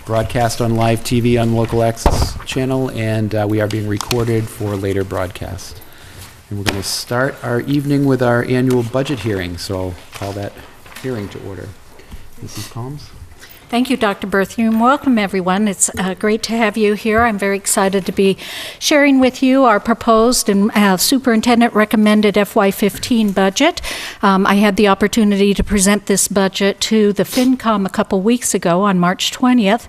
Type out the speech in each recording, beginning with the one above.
broadcast on live TV on Local Access Channel, and we are being recorded for later broadcast. And we're going to start our evening with our annual budget hearing, so I'll call that hearing to order. Mrs. Combs? Thank you, Dr. Berthiaume. Welcome, everyone. It's great to have you here. I'm very excited to be sharing with you our proposed and superintendent recommended FY15 budget. I had the opportunity to present this budget to the FinCom a couple weeks ago on March 20th,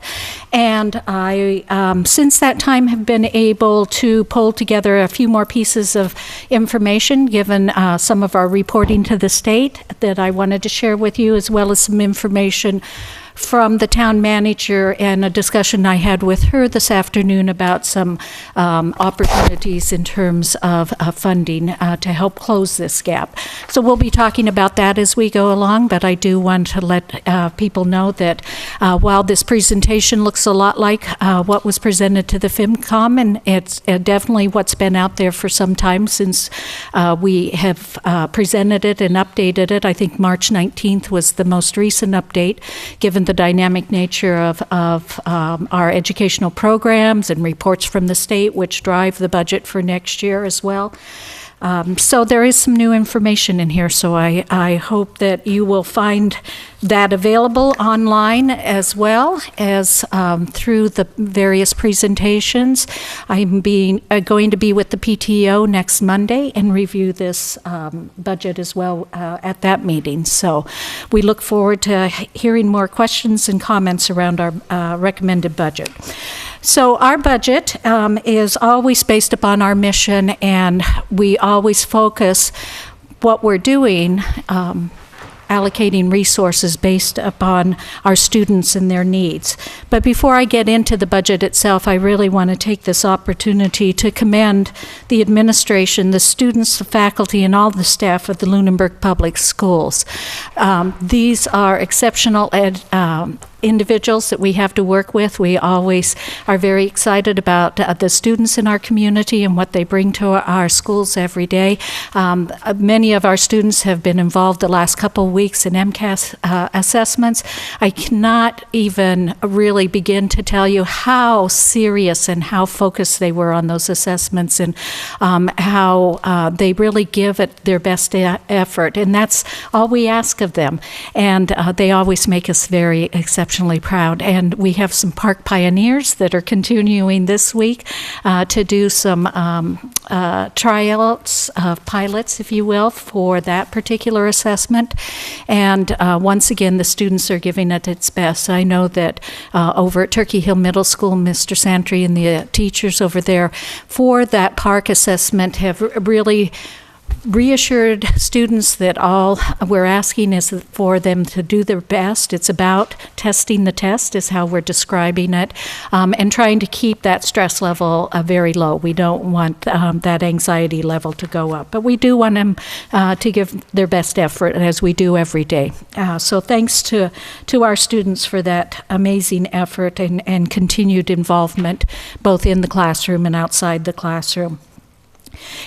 and I, since that time, have been able to pull together a few more pieces of information, given some of our reporting to the state that I wanted to share with you, as well as some information from the town manager and a discussion I had with her this afternoon about some opportunities in terms of funding to help close this gap. So we'll be talking about that as we go along, but I do want to let people know that while this presentation looks a lot like what was presented to the FinCom, and it's definitely what's been out there for some time since we have presented it and updated it. I think March 19th was the most recent update, given the dynamic nature of our educational programs and reports from the state, which drive the budget for next year as well. So there is some new information in here, so I hope that you will find that available online as well as through the various presentations. I'm going to be with the PTO next Monday and review this budget as well at that meeting. So we look forward to hearing more questions and comments around our recommended budget. So our budget is always based upon our mission, and we always focus what we're doing allocating resources based upon our students and their needs. But before I get into the budget itself, I really want to take this opportunity to commend the administration, the students, the faculty, and all the staff of the Lunenburg Public Schools. These are exceptional individuals that we have to work with. We always are very excited about the students in our community and what they bring to our schools every day. Many of our students have been involved the last couple of weeks in MCAS assessments. I cannot even really begin to tell you how serious and how focused they were on those assessments, and how they really give it their best effort. And that's all we ask of them. And they always make us very exceptionally proud. And we have some park pioneers that are continuing this week to do some tryouts, pilots, if you will, for that particular assessment. And once again, the students are giving it its best. I know that over at Turkey Hill Middle School, Mr. Santry and the teachers over there for that park assessment have really reassured students that all we're asking is for them to do their best. It's about testing the test is how we're describing it, and trying to keep that stress level very low. We don't want that anxiety level to go up, but we do want them to give their best effort, as we do every day. So thanks to our students for that amazing effort and continued involvement both in the classroom and outside the classroom.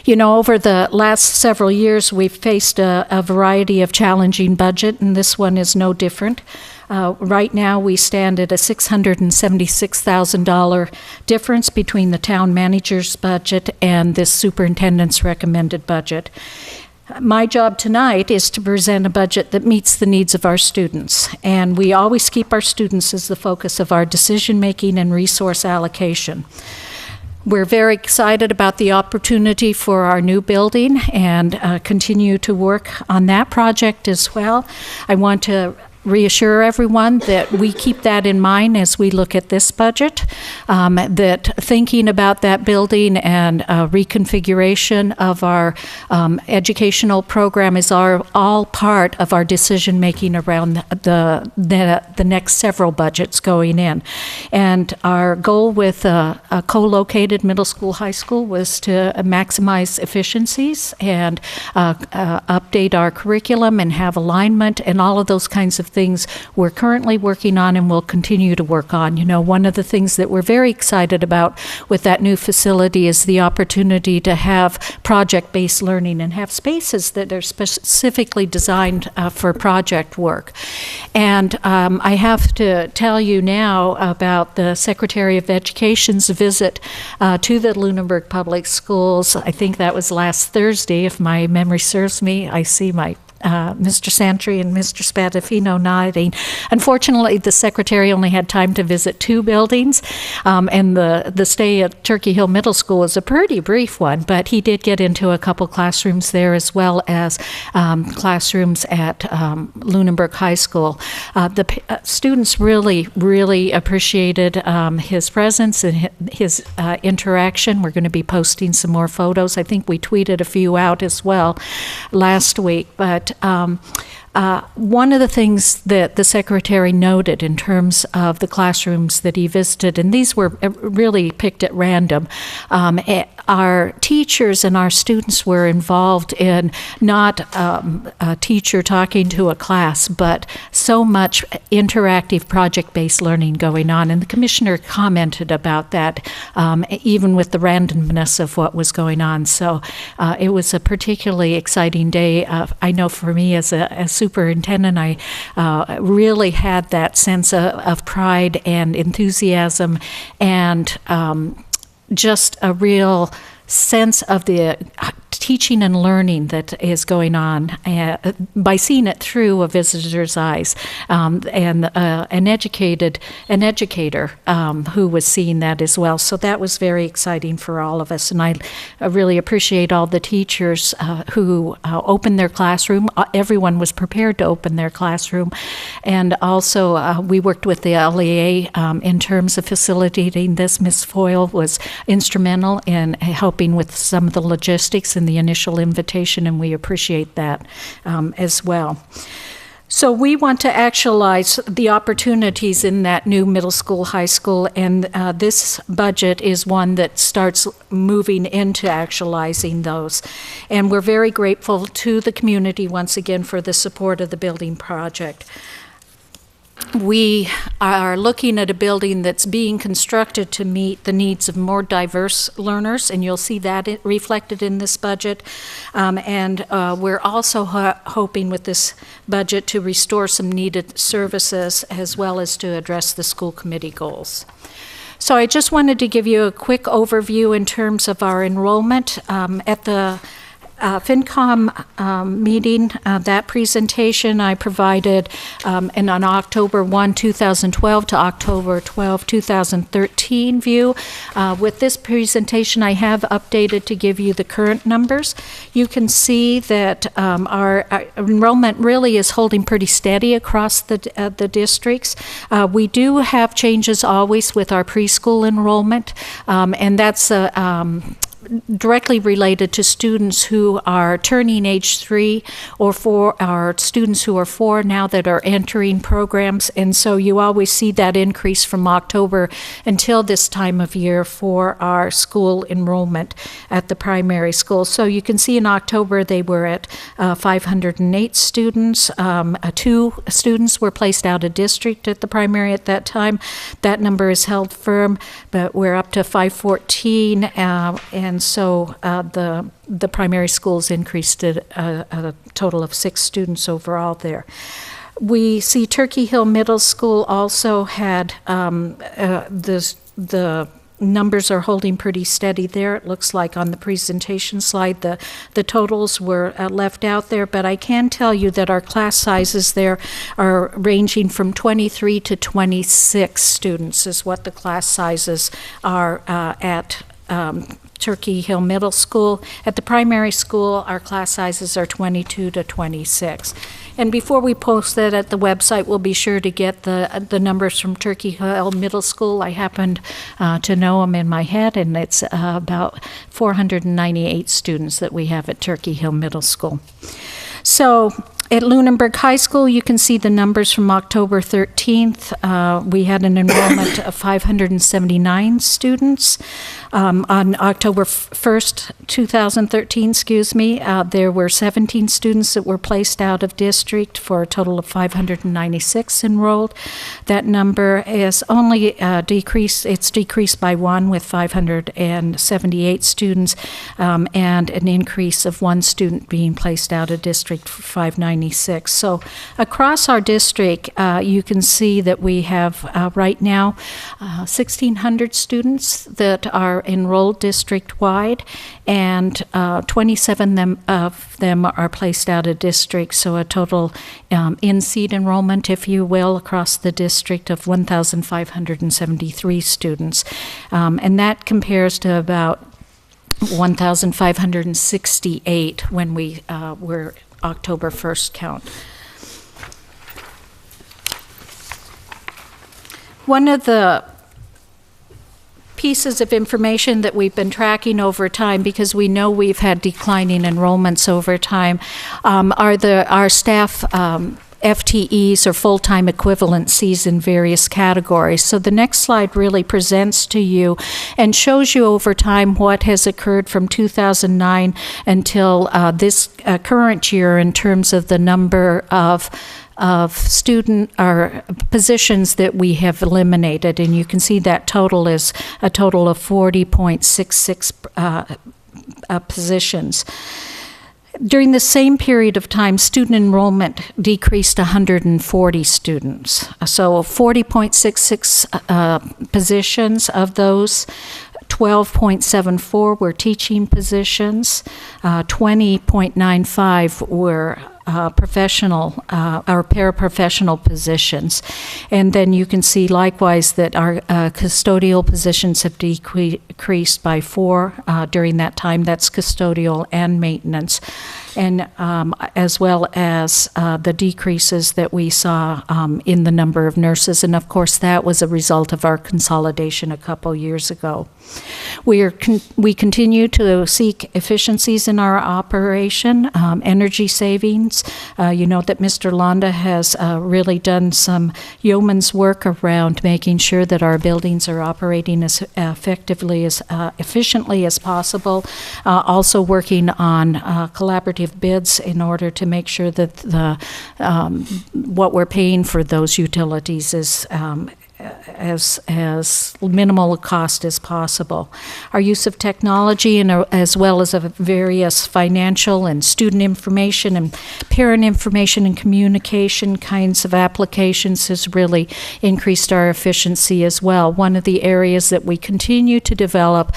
You know, over the last several years, we've faced a variety of challenging budget, and this one is no different. Right now, we stand at a $676,000 difference between the town manager's budget and this superintendent's recommended budget. My job tonight is to present a budget that meets the needs of our students, and we always keep our students as the focus of our decision-making and resource allocation. We're very excited about the opportunity for our new building and continue to work on that project as well. I want to reassure everyone that we keep that in mind as we look at this budget, that thinking about that building and reconfiguration of our educational program is all part of our decision making around the next several budgets going in. And our goal with a co-located middle school, high school was to maximize efficiencies and update our curriculum and have alignment and all of those kinds of things we're currently working on and will continue to work on. You know, one of the things that we're very excited about with that new facility is the opportunity to have project-based learning and have spaces that are specifically designed for project work. And I have to tell you now about the Secretary of Education's visit to the Lunenburg Public Schools. I think that was last Thursday, if my memory serves me. I see my Mr. Santry and Mr. Spadafino nodding. Unfortunately, the secretary only had time to visit 2 buildings, and the stay at Turkey Hill Middle School was a pretty brief one, but he did get into a couple classrooms there as well as classrooms at Lunenburg High School. The students really appreciated his presence and his interaction. We're going to be posting some more photos. I think we tweeted a few out as well last week, but one of the things that the secretary noted in terms of the classrooms that he visited, and these were really picked at random, our teachers and our students were involved in not a teacher talking to a class, but so much interactive project-based learning going on. And the commissioner commented about that, even with the randomness of what was going on. So it was a particularly exciting day. I know for me as a superintendent, I really had that sense of pride and enthusiasm and just a real sense of the teaching and learning that is going on by seeing it through a visitor's eyes, and an educator who was seeing that as well. So that was very exciting for all of us, and I really appreciate all the teachers who opened their classroom. Everyone was prepared to open their classroom, and also we worked with the LEA in terms of facilitating this. Ms. Foyle was instrumental in helping with some of the logistics and the initial invitation, and we appreciate that as well. So we want to actualize the opportunities in that new middle school, high school, and this budget is one that starts moving into actualizing those. And we're very grateful to the community once again for the support of the building project. We are looking at a building that's being constructed to meet the needs of more diverse learners, and you'll see that reflected in this budget. And we're also hoping with this budget to restore some needed services as well as to address the school committee goals. So I just wanted to give you a quick overview in terms of our enrollment. At the FinCom meeting, that presentation I provided and on October 1, 2012 to October 12, 2013 view. With this presentation, I have updated to give you the current numbers. You can see that our enrollment really is holding pretty steady across the districts. We do have changes always with our preschool enrollment, and that's directly related to students who are turning age 3 or 4, our students who are 4 now that are entering programs. And so you always see that increase from October until this time of year for our school enrollment at the primary school. So you can see in October they were at 508 students. 2 students were placed out of district at the primary at that time. That number is held firm, but we're up to 514, and so the primary schools increased to a total of 6 students overall there. We see Turkey Hill Middle School also had the numbers are holding pretty steady there. It looks like on the presentation slide the totals were left out there, but I can tell you that our class sizes there are ranging from 23 to 26 students is what the class sizes are at Turkey Hill Middle School. At the primary school, our class sizes are 22 to 26. And before we post that at the website, we'll be sure to get the numbers from Turkey Hill Middle School. I happened to know them in my head, and it's about 498 students that we have at Turkey Hill Middle School. So At Lunenburg High School, you can see the numbers from October 13th. We had an enrollment of 579 students. On October 1st, 2013, there were 17 students that were placed out of district for a total of 596 enrolled. That number is only decreased. It's decreased by one with 578 students and an increase of one student being placed out of district for 596. So across our district, you can see that we have right now 1,600 students that are enrolled district-wide, and 27 of them are placed out of district, so a total in-seat enrollment, if you will, across the district of 1,573 students. And that compares to about 1,568 when we were October 1st count. One of the pieces of information that we've been tracking over time, because we know we've had declining enrollments over time, are our staff FTEs or full-time equivalencies in various categories. So the next slide really presents to you and shows you over time what has occurred from 2009 until this current year in terms of the number of student or positions that we have eliminated, and you can see that total is a total of 40.66 positions. During the same period of time, student enrollment decreased 140 students. So 40.66 positions of those, 12.74 were teaching positions, 20.95 were professional or paraprofessional positions. And then you can see likewise that our custodial positions have decreased by 4 during that time. That's custodial and maintenance. And as well as the decreases that we saw in the number of nurses. And of course, that was a result of our consolidation a couple years ago. We continue to seek efficiencies in our operation, energy savings. You know that Mr. Londa has really done some yeoman's work around making sure that our buildings are operating as effectively, as efficiently as possible. Also working on collaborative bids in order to make sure that what we're paying for those utilities is as minimal a cost as possible. Our use of technology and as well as of various financial and student information and parent information and communication kinds of applications has really increased our efficiency as well. One of the areas that we continue to develop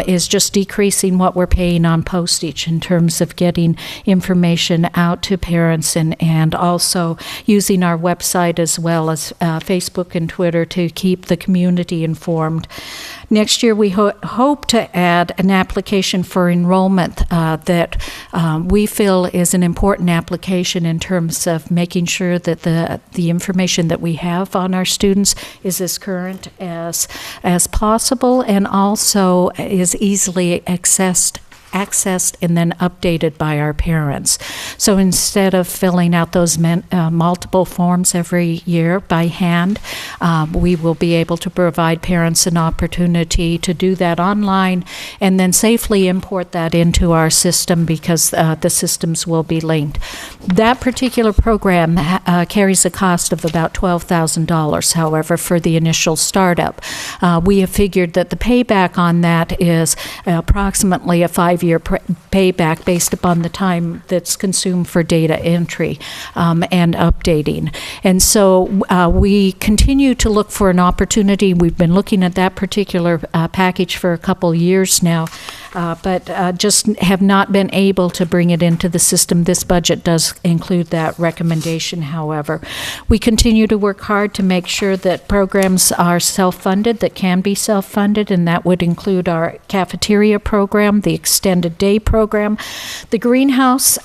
is just decreasing what we're paying on postage in terms of getting information out to parents and also using our website as well as Facebook and Twitter to keep the community informed. Next year, we hope to add an application for enrollment that we feel is an important application in terms of making sure that the information that we have on our students is as current as possible and also is easily accessed and then updated by our parents. So instead of filling out those multiple forms every year by hand, we will be able to provide parents an opportunity to do that online and then safely import that into our system because the systems will be linked. That particular program carries a cost of about $12,000, however, for the initial startup. We have figured that the payback on that is approximately a 5-year payback based upon the time that's consumed for data entry and updating. And so we continue to look for an opportunity. We've been looking at that particular package for a couple years now, but just have not been able to bring it into the system. This budget does include that recommendation, however. We continue to work hard to make sure that programs are self-funded, that can be self-funded, and that would include our cafeteria program, the extended extended day program. The greenhouse,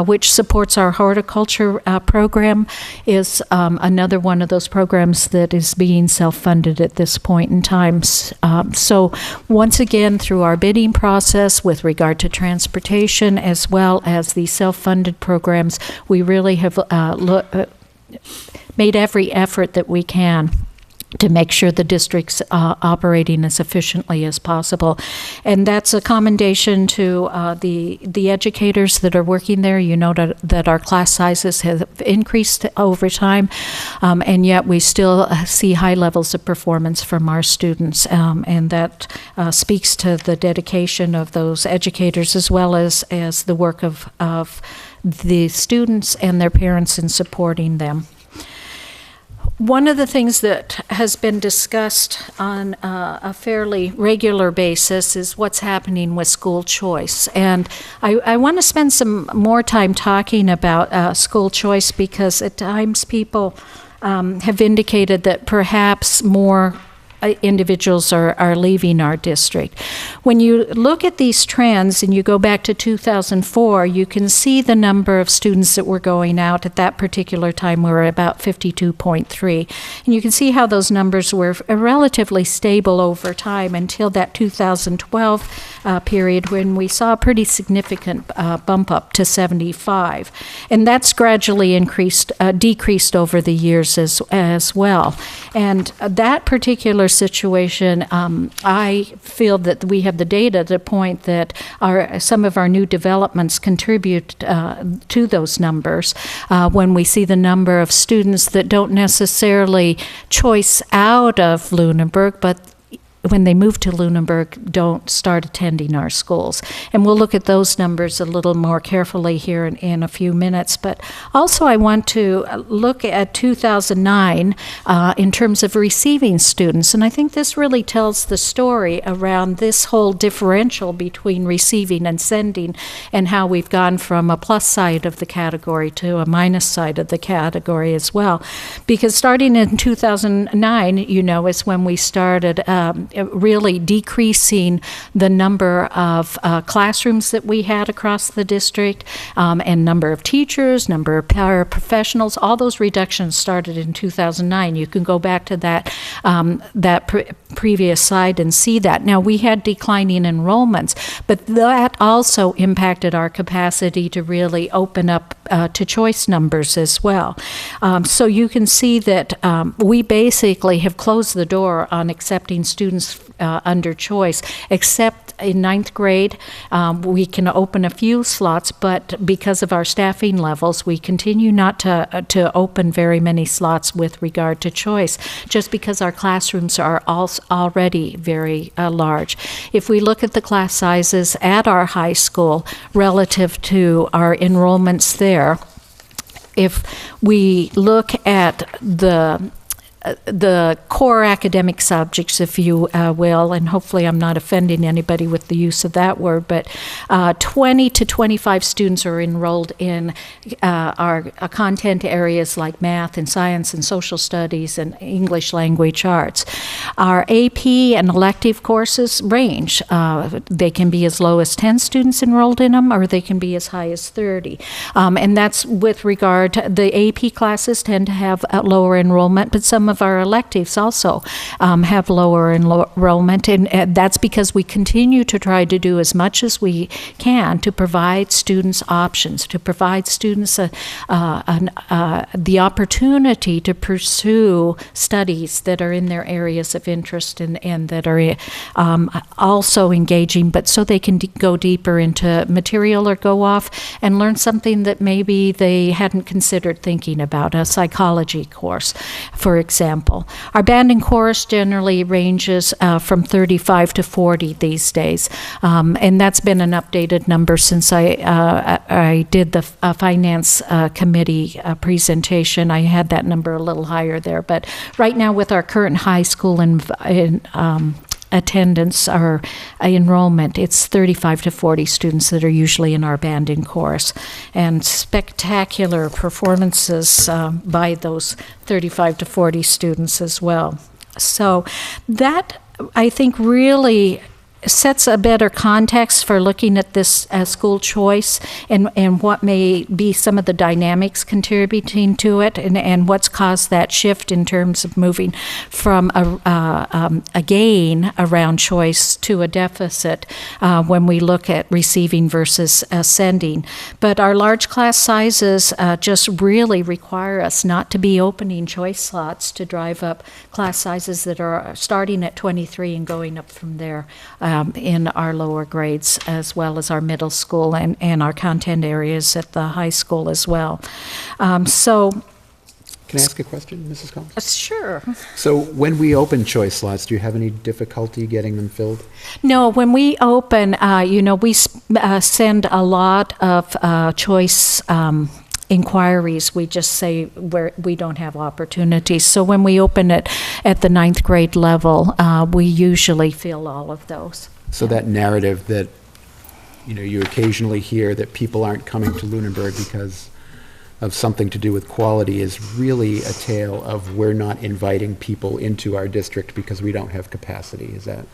which supports our horticulture program, is another one of those programs that is being self-funded at this point in time. So once again, through our bidding process with regard to transportation as well as the self-funded programs, we really have made every effort that we can to make sure the district's operating as efficiently as possible. And that's a commendation to the educators that are working there. You know that our class sizes have increased over time, and yet we still see high levels of performance from our students, and that speaks to the dedication of those educators as well as the work of the students and their parents in supporting them. One of the things that has been discussed on a fairly regular basis is what's happening with school choice. And I want to spend some more time talking about school choice because at times people have indicated that perhaps more individuals are leaving our district. When you look at these trends and you go back to 2004, you can see the number of students that were going out at that particular time were about 52.3. And you can see how those numbers were relatively stable over time until that 2012 period when we saw a pretty significant bump up to 75. And that's gradually decreased over the years as well. And that particular situation, I feel that we have the data to point that some of our new developments contribute to those numbers. When we see the number of students that don't necessarily choice out of Lunenburg, but when they move to Lunenburg, don't start attending our schools. And we'll look at those numbers a little more carefully here in a few minutes. But also I want to look at 2009 in terms of receiving students. And I think this really tells the story around this whole differential between receiving and sending and how we've gone from a plus side of the category to a minus side of the category as well. Because starting in 2009, is when we started really decreasing the number of classrooms that we had across the district, and number of teachers, number of paraprofessionals. All those reductions started in 2009. You can go back to that previous slide and see that. Now, we had declining enrollments, but that also impacted our capacity to really open up to choice numbers as well. So you can see that we basically have closed the door on accepting students under choice, except in ninth grade. We can open a few slots, but because of our staffing levels, we continue not to open very many slots with regard to choice, just because our classrooms are already very large. If we look at the class sizes at our high school relative to our enrollments there, if we look at the core academic subjects, if you will, and hopefully I'm not offending anybody with the use of that word, but 20 to 25 students are enrolled in our content areas like math and science and social studies and English language arts. Our AP and elective courses range. They can be as low as 10 students enrolled in them, or they can be as high as 30. And that's with regard to the AP classes tend to have a lower enrollment, but some of our electives also have lower enrollment, and that's because we continue to try to do as much as we can to provide students options, to provide students the opportunity to pursue studies that are in their areas of interest and that are also engaging, but so they can go deeper into material or go off and learn something that maybe they hadn't considered thinking about, a psychology course, for example. Our band and chorus generally ranges from 35 to 40 these days, and that's been an updated number since I did the finance committee presentation. I had that number a little higher there, but right now with our current high school attendance or enrollment, it's 35 to 40 students that are usually in our band and chorus, and spectacular performances by those 35 to 40 students as well. So that, I think, really sets a better context for looking at this school choice and what may be some of the dynamics contributing to it and what's caused that shift in terms of moving from a gain around choice to a deficit when we look at receiving versus sending. But our large class sizes just really require us not to be opening choice slots to drive up class sizes that are starting at 23 and going up from there. In our lower grades, as well as our middle school and our content areas at the high school as well. Can I ask a question, Mrs. Collins? Sure. So when we open choice slots, do you have any difficulty getting them filled? No, when we open, we send a lot of choice inquiries. We just say where we don't have opportunities. So when we open it at the 9th grade level, we usually fill all of those. So that narrative that, you occasionally hear that people aren't coming to Lunenburg because of something to do with quality is really a tale of we're not inviting people into our district because we don't have capacity. Is that?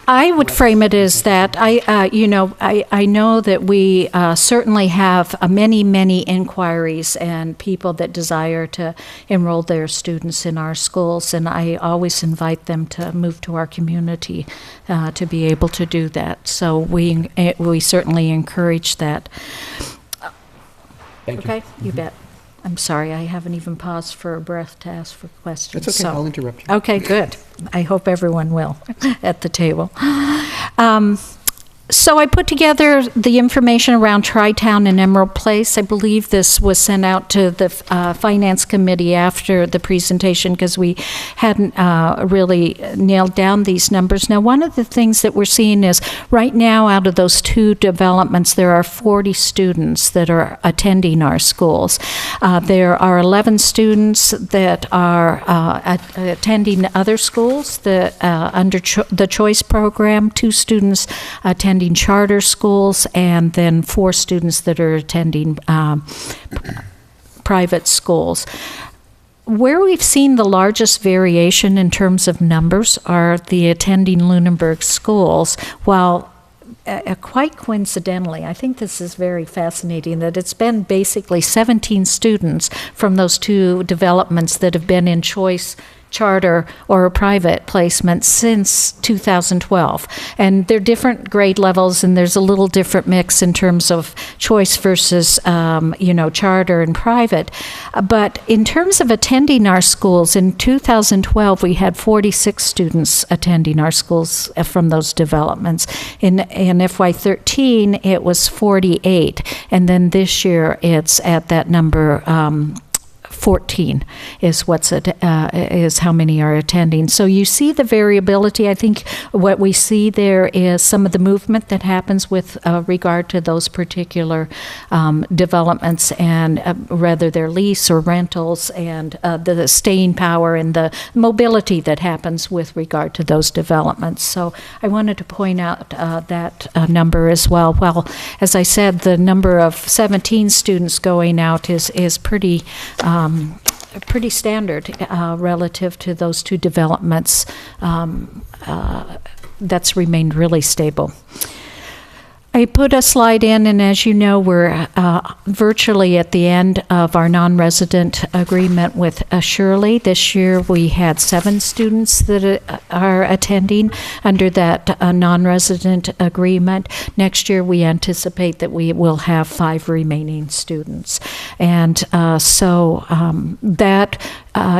I would frame it as that. I know that we certainly have many inquiries and people that desire to enroll their students in our schools, and I always invite them to move to our community to be able to do that. So we certainly encourage that. Thank you. Okay, you bet. I'm sorry, I haven't even paused for a breath to ask for questions. That's okay, I'll interrupt you. Okay, good. I hope everyone will at the table. So I put together the information around Tri-Town and Emerald Place. I believe this was sent out to the Finance Committee after the presentation because we hadn't really nailed down these numbers. Now, one of the things that we're seeing is right now out of those 2 developments, there are 40 students that are attending our schools. There are 11 students that are attending other schools under the Choice Program, 2 students attending charter schools, and then 4 students that are attending private schools. Where we've seen the largest variation in terms of numbers are the attending Lunenburg schools, while quite coincidentally, I think this is very fascinating, that it's been basically 17 students from those 2 developments that have been in choice charter or a private placement since 2012. And they're different grade levels, and there's a little different mix in terms of choice versus, charter and private. But in terms of attending our schools, in 2012, we had 46 students attending our schools from those developments. In FY13, it was 48. And then this year, it's at that number, 14 is is how many are attending. So you see the variability. I think what we see there is some of the movement that happens with regard to those particular developments, and whether they're lease or rentals, and the staying power and the mobility that happens with regard to those developments. So I wanted to point out that number as well. Well, as I said, the number of 17 students going out is pretty standard relative to those 2 developments. That's remained really stable. I put a slide in, and as you know, we're virtually at the end of our non-resident agreement with Shirley. This year we had 7 students that are attending under that non-resident agreement. Next year we anticipate that we will have 5 remaining students. And that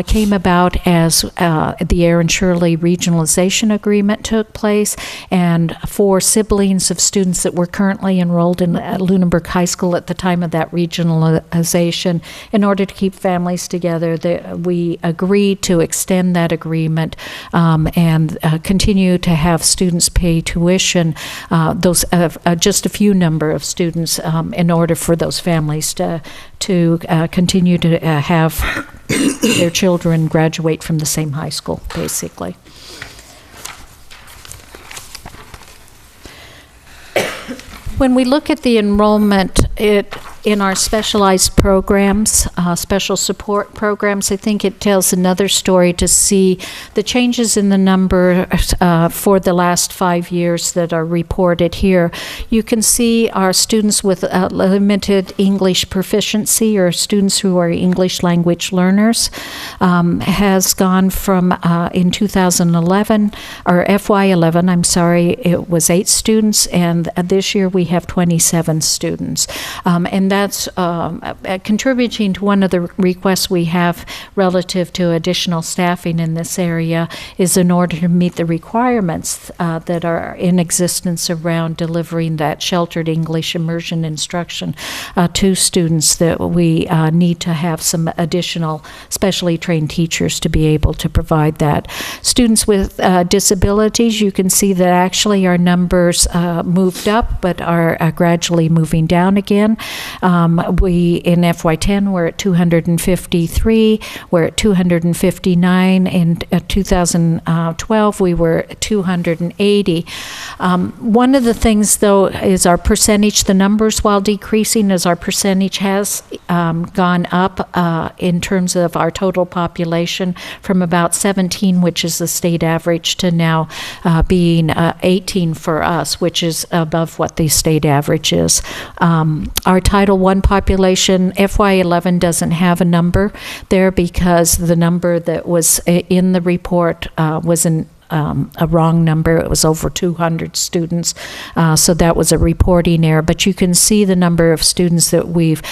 came about as the Aaron Shirley regionalization agreement took place, and 4 siblings of students that were currently enrolled in Lunenburg High School at the time of that regionalization. In order to keep families together, we agreed to extend that agreement and continue to have students pay tuition, just a few number of students, in order for those families to continue to have their children graduate from the same high school, basically. When we look at the enrollment, in our specialized programs, special support programs, I think it tells another story to see the changes in the number for the last 5 years that are reported here. You can see our students with limited English proficiency, or students who are English language learners, has gone from in 2011, or FY11, I'm sorry, it was 8 students, and this year we have 27 students. And that's contributing to one of the requests we have relative to additional staffing in this area, is in order to meet the requirements that are in existence around delivering that sheltered English immersion instruction to students, that we need to have some additional specially trained teachers to be able to provide that. Students with disabilities, you can see that actually our numbers moved up, but are gradually moving down again. We, in FY10, we're at 253, we're at 259. In 2012, we were at 280. One of the things, though, is our percentage. The numbers, while decreasing, as our percentage has gone up in terms of our total population, from about 17, which is the state average, to now being 18 for us, which is above what the state average is. Our Title I population, FY11 doesn't have a number there, because the number that was in the report was a wrong number. It was over 200 students, so that was a reporting error. But you can see the number of students that we've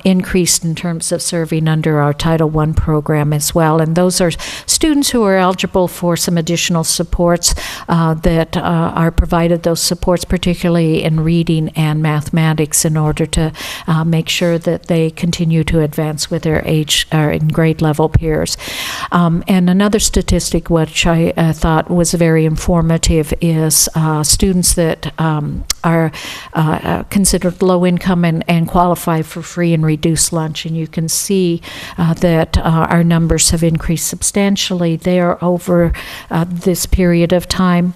increased in terms of serving under our Title I program as well. And those are students who are eligible for some additional supports that are provided, those supports particularly in reading and mathematics, in order to make sure that they continue to advance with their age or in grade level peers. And another statistic which I thought was very informative is students that are considered low income and qualify for free and reduced lunch. And you can see that our numbers have increased substantially there over this period of time.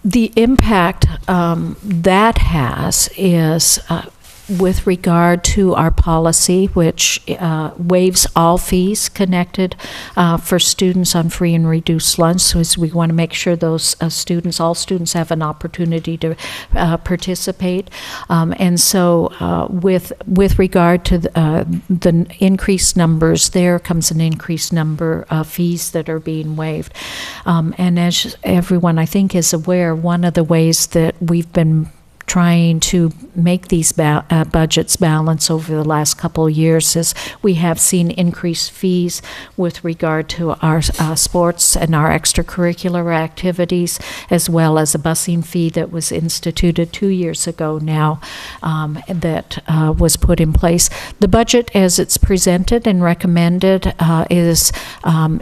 The impact that has is with regard to our policy, which waives all fees connected for students on free and reduced lunch. So as we want to make sure those students, all students, have an opportunity to participate. And so with regard to the increased numbers, there comes an increased number of fees that are being waived. And as everyone, I think, is aware, one of the ways that we've been trying to make these budgets balance over the last couple of years is we have seen increased fees with regard to our sports and our extracurricular activities, as well as a busing fee that was instituted 2 years ago now, that was put in place. The budget as it's presented and recommended is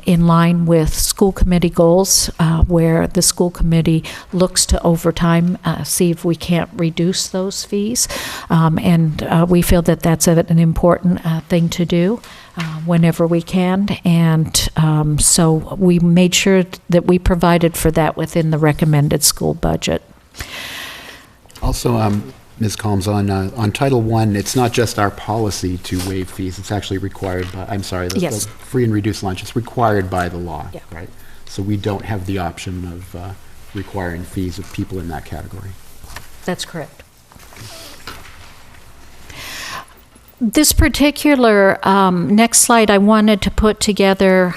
in line with school committee goals, where the school committee looks to over time see if we can't reduce those fees, and we feel that that's an important thing to do whenever we can, and so we made sure that we provided for that within the recommended school budget. Also, Ms. Combs, on Title I, it's not just our policy to waive fees, it's actually required by, I'm sorry, the free and reduced lunch, it's required by the law, yeah. Right? So we don't have the option of requiring fees of people in that category. That's correct. This particular next slide I wanted to put together,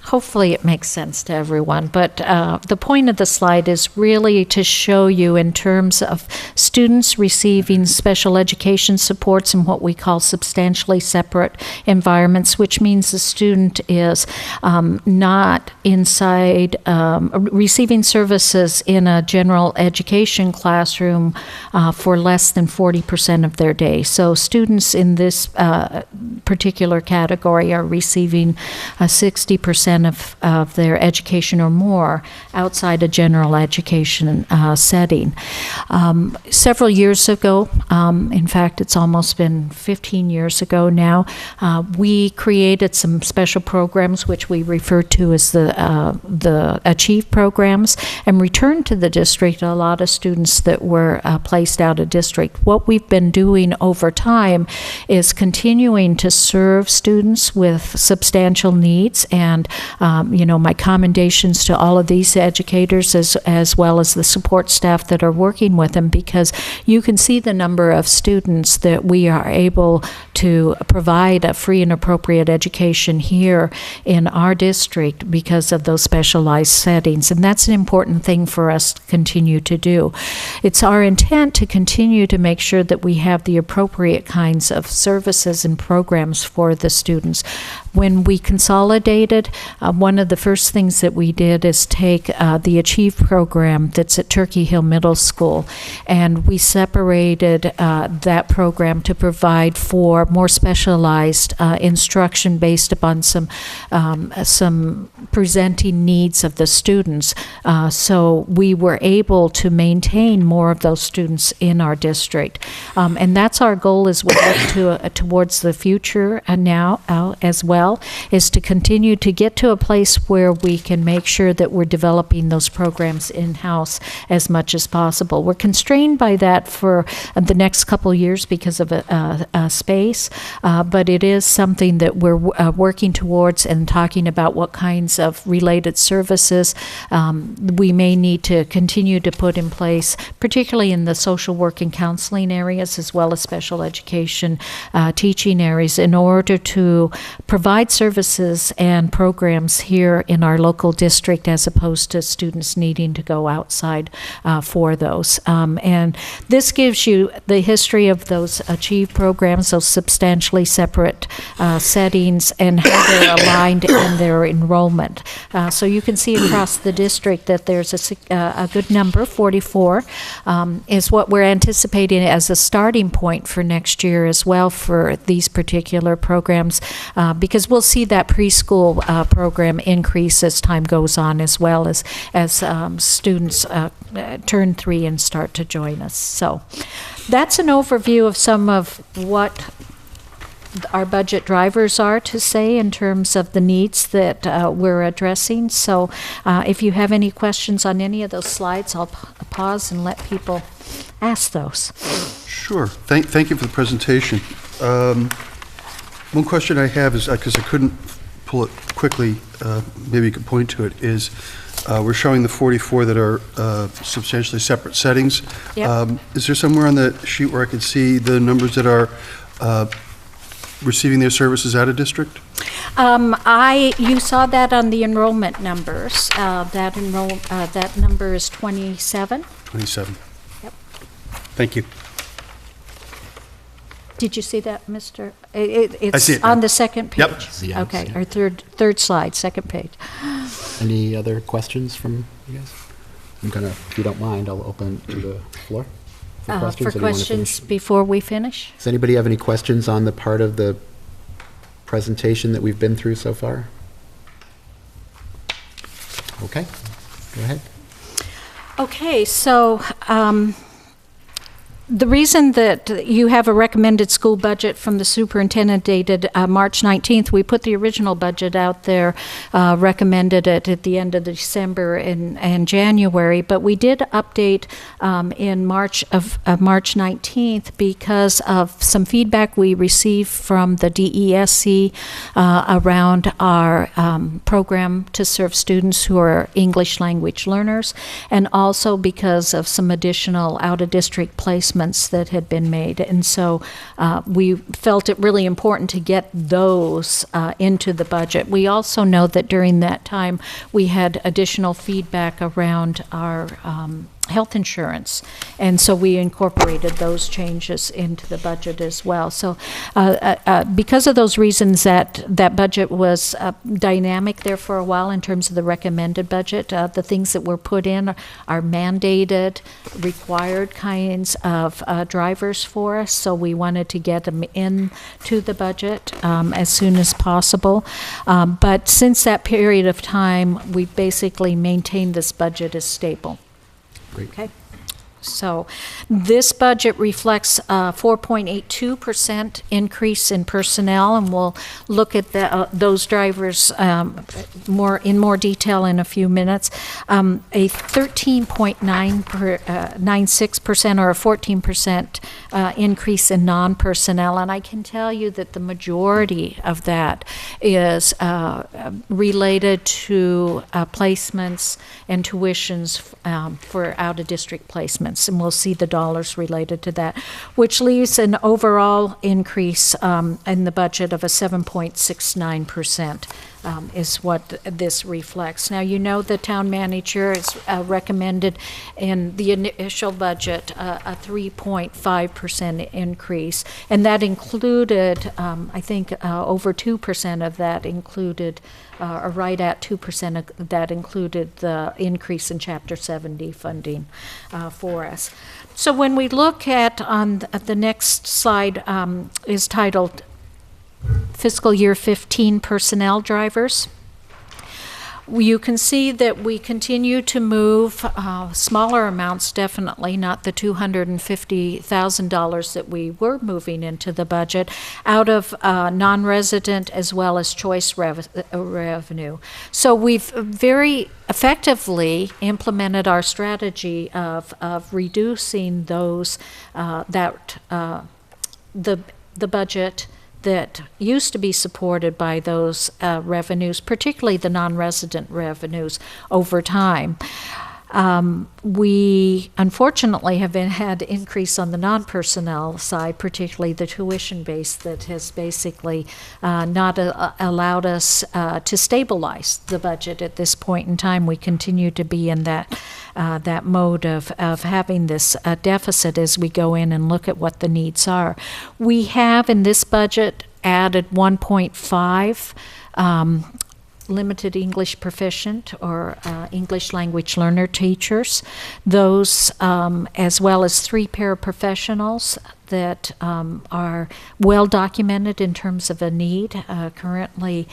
hopefully it makes sense to everyone, but the point of the slide is really to show you in terms of students receiving special education supports in what we call substantially separate environments, which means the student is not inside receiving services in a general education classroom for less than 40% of their day. So students in this particular category are receiving 60% 50% of their education or more outside a general education setting. Several years ago, in fact, it's almost been 15 years ago now, we created some special programs which we refer to as the Achieve programs, and returned to the district a lot of students that were placed out of district. What we've been doing over time is continuing to serve students with substantial needs, and my commendations to all of these educators as well as the support staff that are working with them, because you can see the number of students that we are able to provide a free and appropriate education here in our district because of those specialized settings, and that's an important thing for us to continue to do. It's our intent to continue to make sure that we have the appropriate kinds of services and programs for the students. When we consolidated, one of the first things that we did is take the Achieve program that's at Turkey Hill Middle School, and we separated that program to provide for more specialized instruction based upon some presenting needs of the students. So we were able to maintain more of those students in our district, and that's our goal as we look towards the future now as well, is to continue to get to a place where we can make sure that we're developing those programs in-house as much as possible. We're constrained by that for the next couple years because of space, but it is something that we're working towards and talking about what kinds of related services we may need to continue to put in place, particularly in the social work and counseling areas as well as special education teaching areas, in order to provide services and programs here in our local district as opposed to students needing to go outside for those. And this gives you the history of those Achieve programs, those substantially separate settings, and how they're aligned in their enrollment. So you can see across the district that there's a good number, 44, is what we're anticipating as a starting point for next year as well for these particular programs, because we'll see that preschool program increase as time goes on, as well as students turn 3 and start to join us. So that's an overview of some of what our budget drivers are, to say, in terms of the needs that we're addressing. So if you have any questions on any of those slides, I'll pause and let people ask those. Sure. Thank you for the presentation. One question I have is, because I couldn't pull it quickly, maybe you could point to it, is we're showing the 44 that are substantially separate settings. Yep. Is there somewhere on the sheet where I could see the numbers that are receiving their services out of district? You saw that on the enrollment numbers. That number is 27. 27. Yep. Thank you. Did you see that, Mr.? It's I see it on now. the second page. Yep. Yeah, Okay, yeah. our third slide, second page. Any other questions from you guys? If you don't mind, I'll open to the floor for questions. For Anyone wanna questions finish? before we finish? Does anybody have any questions on the part of the presentation that we've been through so far? Okay, go ahead. Okay, so the reason that you have a recommended school budget from the superintendent dated March 19th, we put the original budget out there, recommended it at the end of December and January, but we did update in March 19th because of some feedback we received from the DESC around our program to serve students who are English language learners, and also because of some additional out-of-district placements that had been made. And so we felt it really important to get those into the budget. We also know that during that time we had additional feedback around our health insurance. And so we incorporated those changes into the budget as well. So because of those reasons, that budget was dynamic there for a while in terms of the recommended budget. The things that were put in are mandated, required kinds of drivers for us. So we wanted to get them into the budget as soon as possible. But since that period of time, we've basically maintained this budget as stable. Great. Okay. So this budget reflects a 4.82% increase in personnel, and we'll look at those drivers in more detail in a few minutes. A 13.96% or a 14% increase in non-personnel, and I can tell you that the majority of that is related to placements and tuitions for out-of-district placements. And we'll see the dollars related to that, which leaves an overall increase in the budget of a 7.69%. Is what this reflects. Now, you know the town manager has recommended in the initial budget a 3.5% increase, and that included, I think, over 2% of that included, or right at 2% of that included the increase in Chapter 70 funding for us. So when we look at the next slide is titled Fiscal Year 15 Personnel Drivers. You can see that we continue to move smaller amounts, definitely, not the $250,000 that we were moving into the budget, out of non-resident as well as choice revenue. So we've very effectively implemented our strategy of reducing those, the budget that used to be supported by those revenues, particularly the non-resident revenues, over time. We unfortunately have had increase on the non-personnel side, particularly the tuition base, that has basically not allowed us to stabilize the budget at this point in time. We continue to be in that mode of having this deficit as we go in and look at what the needs are. We have in this budget added 1.5 limited English proficient or English language learner teachers, those as well as 3 paraprofessionals that are well documented in terms of a need. Currently,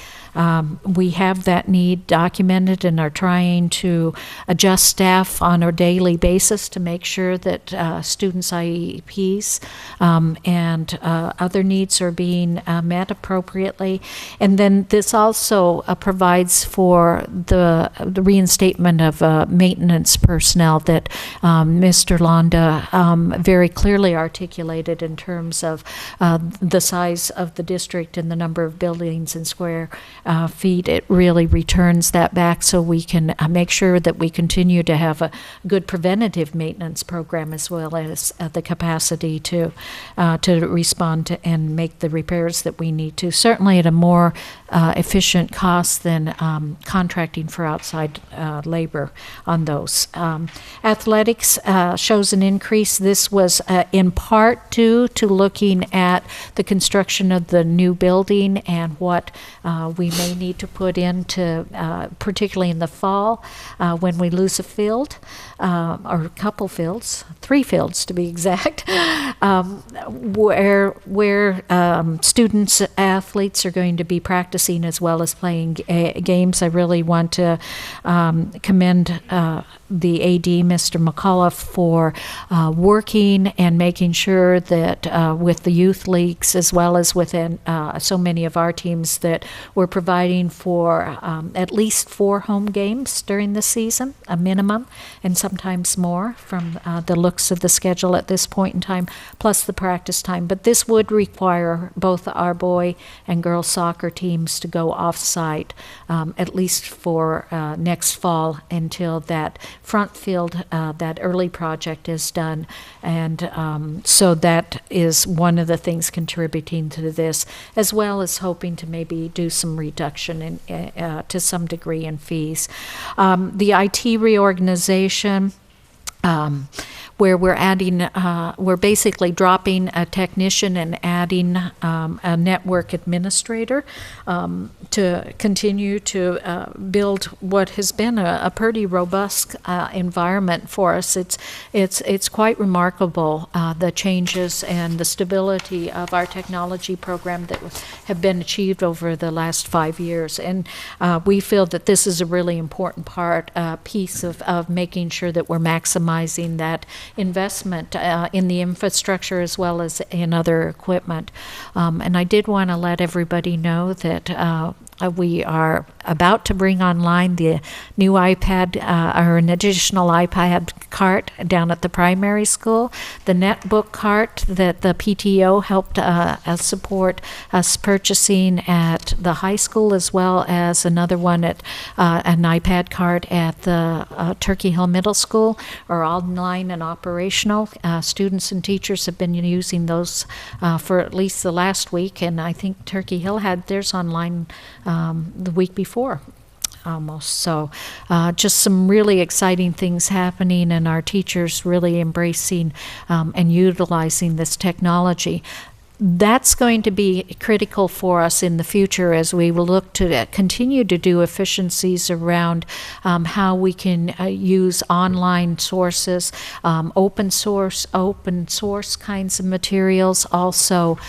we have that need documented and are trying to adjust staff on a daily basis to make sure that students' IEPs and other needs are being met appropriately. And then this also provides for the reinstatement of maintenance personnel that Mr. Londa very clearly articulated in terms of the size of the district and the number of buildings and square feet. It really returns that back so we can make sure that we continue to have a good preventative maintenance program as well as the capacity to respond to and make the repairs that we need to, certainly at a more efficient cost than contracting for outside labor on those. Athletics shows an increase. This was in part due to looking at the construction of the new building and what we may need to put into, particularly in the fall, when we lose a field, or a couple fields, 3 fields to be exact, where students, athletes are going to be practicing as well as playing games. I really want to commend the AD, Mr. McAuliffe, for working and making sure that with the youth leagues as well as within so many of our teams that we're providing for at least 4 home games during the season, a minimum, and sometimes more from the looks of the schedule at this point in time, plus the practice time. But this would require both our boy and girls soccer teams to go off-site at least for next fall until that front field, that early project is done. And so that is one of the things contributing to this, as well as hoping to maybe do some reduction in, to some degree in fees. The IT reorganization where we're basically dropping a technician and adding a network administrator to continue to build what has been a pretty robust environment for us. It's quite remarkable, the changes and the stability of our technology program that have been achieved over the last 5 years. And we feel that this is a really important piece of making sure that we're maximizing that investment in the infrastructure as well as in other equipment. And I did want to let everybody know that we are about to bring online the new iPad, or an additional iPad cart down at the primary school, the netbook cart that the PTO helped support us purchasing at the high school, as well as another one at an iPad cart at the Turkey Hill Middle School, are all online and operational. Students and teachers have been using those for at least the last week, and I think Turkey Hill had theirs online the week before, almost. So just some really exciting things happening, and our teachers really embracing and utilizing this technology. That's going to be critical for us in the future as we will look to continue to do efficiencies around how we can use online sources, open source kinds of materials, also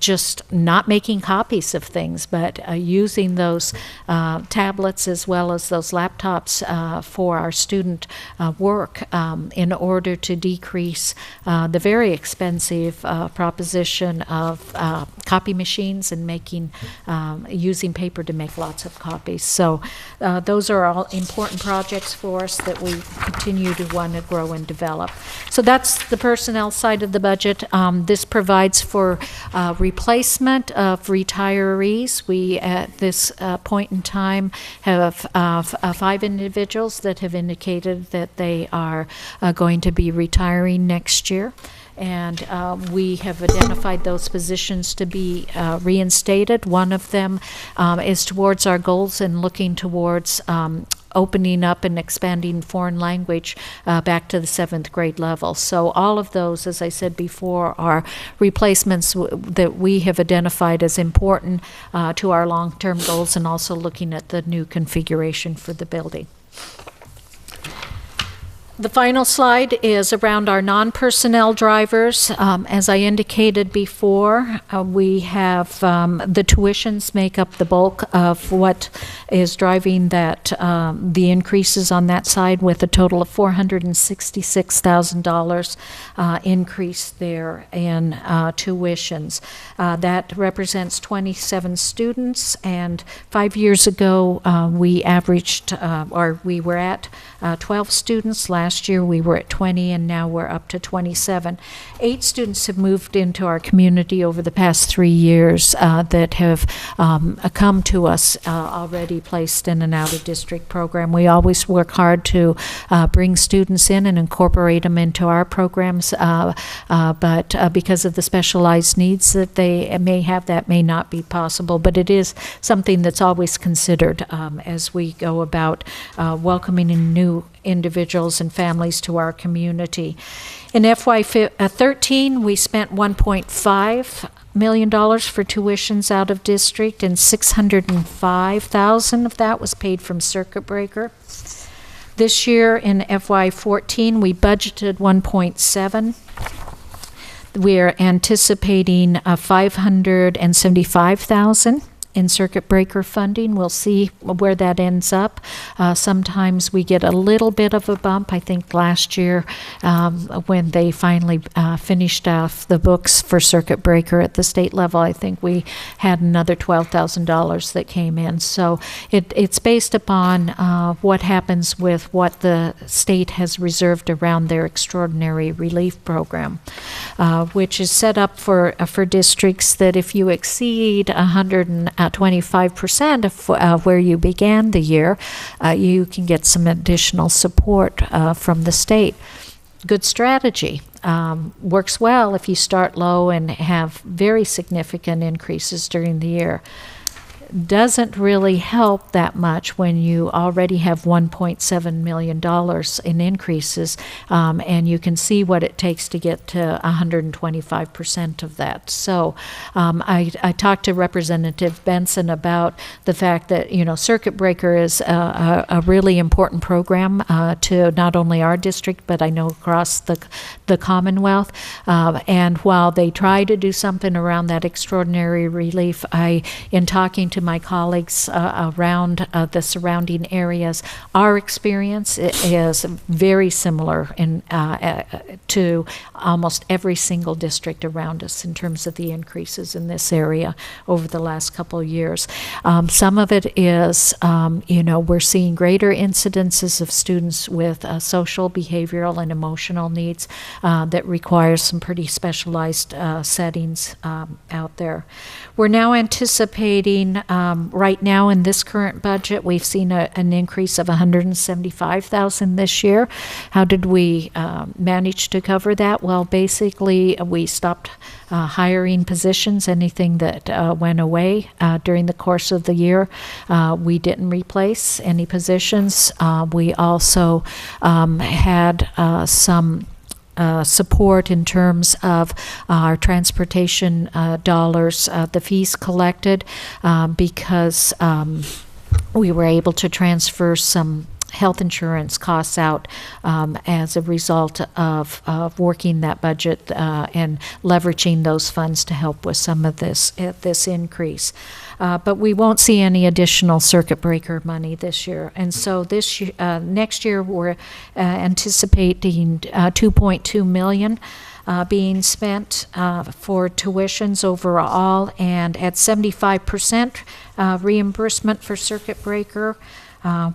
just not making copies of things, but using those tablets as well as those laptops for our student work in order to decrease the very expensive proposition of copy machines and using paper to make lots of copies. So those are all important projects for us that we continue to want to grow and develop. So that's the personnel side of the budget. This provides for replacement of retirees. We, at this point in time, have 5 individuals that have indicated that they are going to be retiring next year. And we have identified those positions to be reinstated. One of them is towards our goals and looking towards opening up and expanding foreign language back to the 7th grade level. So all of those, as I said before, are replacements that we have identified as important to our long-term goals, and also looking at the new configuration for the building. The final slide is around our non-personnel drivers. As I indicated before, we have the tuitions make up the bulk of what is driving that the increases on that side, with a total of $466,000 increase there in tuitions. That represents 27 students, and 5 years ago we averaged, or we were at 12 students. Last year we were at 20, and now we're up to 27. 8 students have moved into our community over the past 3 years that have come to us already placed in an out-of-district program. We always work hard to bring students in and incorporate them into our programs, but because of the specialized needs that they may have, that may not be possible. But it is something that's always considered as we go about welcoming in new individuals and families to our community. In FY13, we spent $1.5 million for tuitions out of district, and $605,000 of that was paid from circuit breaker. This year in FY14, we budgeted $1.7. We're anticipating $575,000 in circuit breaker funding. We'll see where that ends up. Sometimes we get a little bit of a bump. I think last year when they finally finished off the books for circuit breaker at the state level, I think we had another $12,000 that came in. So it's based upon what happens with what the state has reserved around their extraordinary relief program, which is set up for districts that if you exceed 25% of where you began the year, you can get some additional support from the state. Good strategy. Works well if you start low and have very significant increases during the year. doesn't really help that much when you already have $1.7 million in increases, and you can see what it takes to get to 125% of that. So I talked to Representative Benson about the fact that, Circuit Breaker is a really important program to not only our district, but I know across the Commonwealth. And while they try to do something around that extraordinary relief, in talking to my colleagues around the surrounding areas, our experience is very similar to almost every single district around us in terms of the increases in this area over the last couple of years. Some of it is, we're seeing greater incidences of students with social, behavioral, and emotional needs that require some pretty specialized settings out there. We're now anticipating, right now in this current budget, we've seen an increase of $175,000 this year. How did we manage to cover that? Well, basically, we stopped hiring positions, anything that went away during the course of the year. We didn't replace any positions. We also had some support in terms of our transportation dollars, the fees collected, because we were able to transfer some health insurance costs out as a result of working that budget and leveraging those funds to help with some of this increase. But we won't see any additional circuit breaker money this year. And so next year we're anticipating $2.2 million being spent for tuitions overall, and at 75% reimbursement for circuit breaker,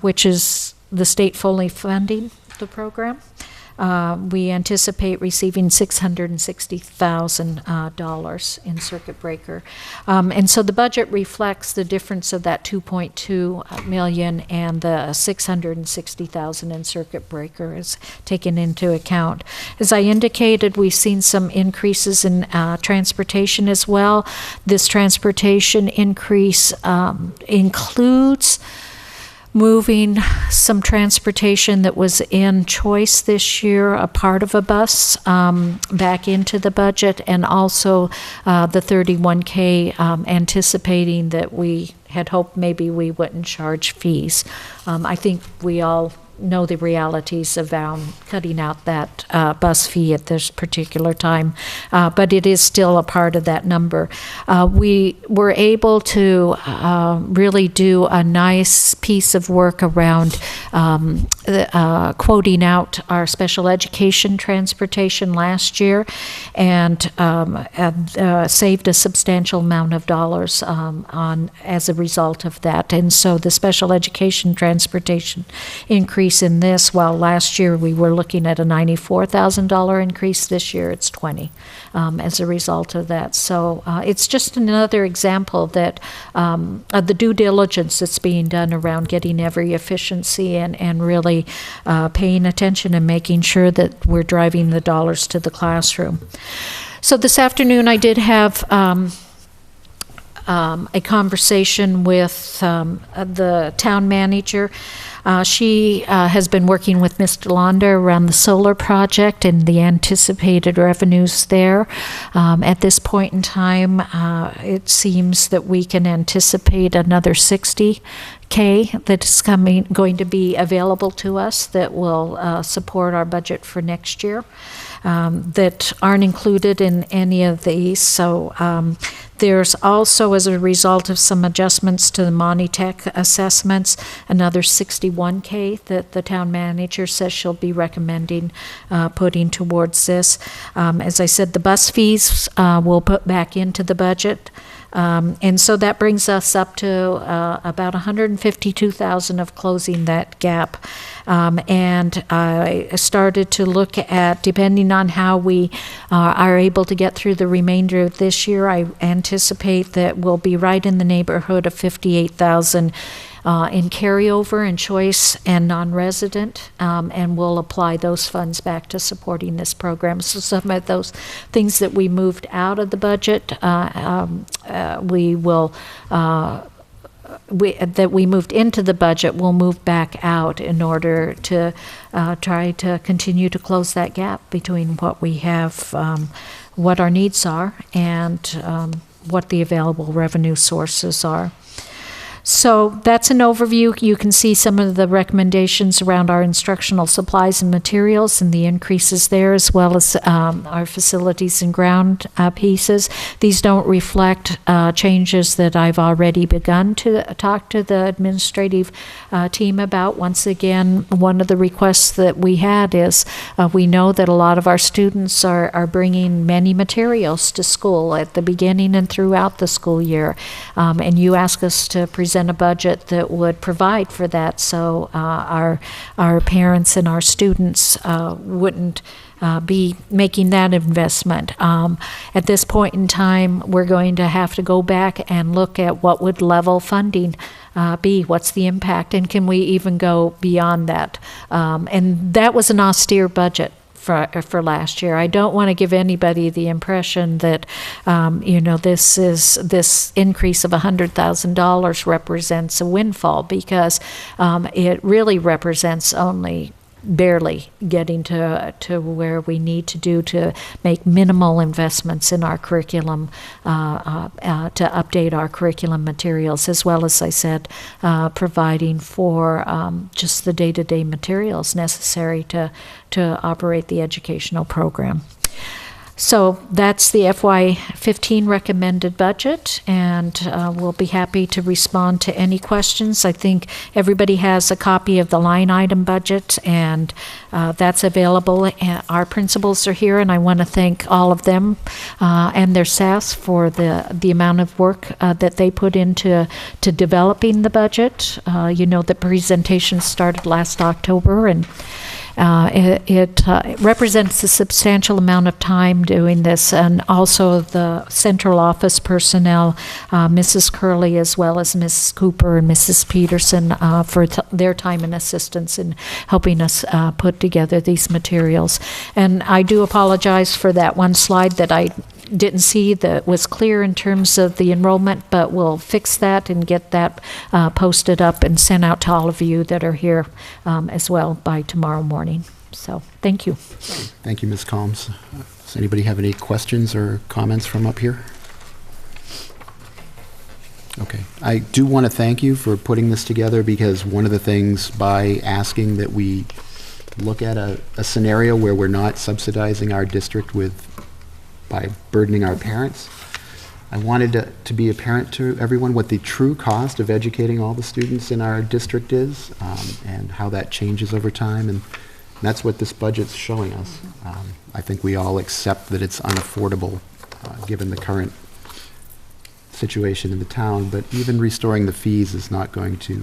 which is the state fully funding the program. We anticipate receiving $660,000 in circuit breaker. And so the budget reflects the difference of that $2.2 million and the $660,000 in circuit breaker is taken into account. As I indicated, we've seen some increases in transportation as well. This transportation increase includes moving some transportation that was in choice this year, a part of a bus, back into the budget, and also the 31K, anticipating that we had hoped maybe we wouldn't charge fees. I think we all know the realities of cutting out that bus fee at this particular time, but it is still a part of that number. We were able to really do a nice piece of work around quoting out our special education transportation last year, and saved a substantial amount of dollars as a result of that. And so the special education transportation increase in this, while last year we were looking at a $94,000 increase, this year it's $20,000 as a result of that. So it's just another example that of the due diligence that's being done around getting every efficiency and really paying attention and making sure that we're driving the dollars to the classroom. So this afternoon I did have a conversation with the town manager. She has been working with Mr. Londa around the solar project and the anticipated revenues there. At this point in time, it seems that we can anticipate another $60K that's going to be available to us that will support our budget for next year. That aren't included in any of these. So there's also, as a result of some adjustments to the Monitech assessments, another $61K that the town manager says she'll be recommending putting towards this. As I said, the bus fees we'll put back into the budget. And so that brings us up to about $152,000 of closing that gap. And I started to look at, depending on how we are able to get through the remainder of this year, I anticipate that we'll be right in the neighborhood of $58,000 in carryover and choice and non-resident, and we'll apply those funds back to supporting this program. So some of those things that we moved out of the budget, we will that we moved into the budget will move back out in order to try to continue to close that gap between what we have, what our needs are, and what the available revenue sources are. So that's an overview. You can see some of the recommendations around our instructional supplies and materials and the increases there, as well as our facilities and ground pieces. These don't reflect changes that I've already begun to talk to the administrative team about. Once again, one of the requests that we had is we know that a lot of our students are bringing many materials to school at the beginning and throughout the school year. And you ask us to present a budget that would provide for that, so our parents and our students wouldn't be making that investment. At this point in time, we're going to have to go back and look at what would level funding be, what's the impact, and can we even go beyond that? And that was an austere budget for last year. I don't want to give anybody the impression that this increase of $100,000 represents a windfall, because it really represents only barely getting to where we need to make minimal investments in our curriculum, to update our curriculum materials, as well as I said, providing for just the day-to-day materials necessary to operate the educational program. So that's the FY15 recommended budget, and we'll be happy to respond to any questions. I think everybody has a copy of the line item budget, and that's available. Our principals are here, and I want to thank all of them and their staffs for the amount of work that they put into developing the budget. The presentation started last October, and it represents a substantial amount of time doing this, and also the central office personnel, Mrs. Curley, as well as Mrs. Cooper and Mrs. Peterson, for their time and assistance in helping us put together these materials. And I do apologize for that one slide that I didn't see that was clear in terms of the enrollment, but we'll fix that and get that posted up and sent out to all of you that are here as well by tomorrow morning. So thank you. Thank you, Ms. Combs. Does anybody have any questions or comments from up here? Okay. I do want to thank you for putting this together, because one of the things, by asking that we look at a scenario where we're not subsidizing our district by burdening our parents, I wanted to be apparent to everyone what the true cost of educating all the students in our district is, and how that changes over time, and that's what this budget's showing us. I think we all accept that it's unaffordable given the current situation in the town, but even restoring the fees is not going to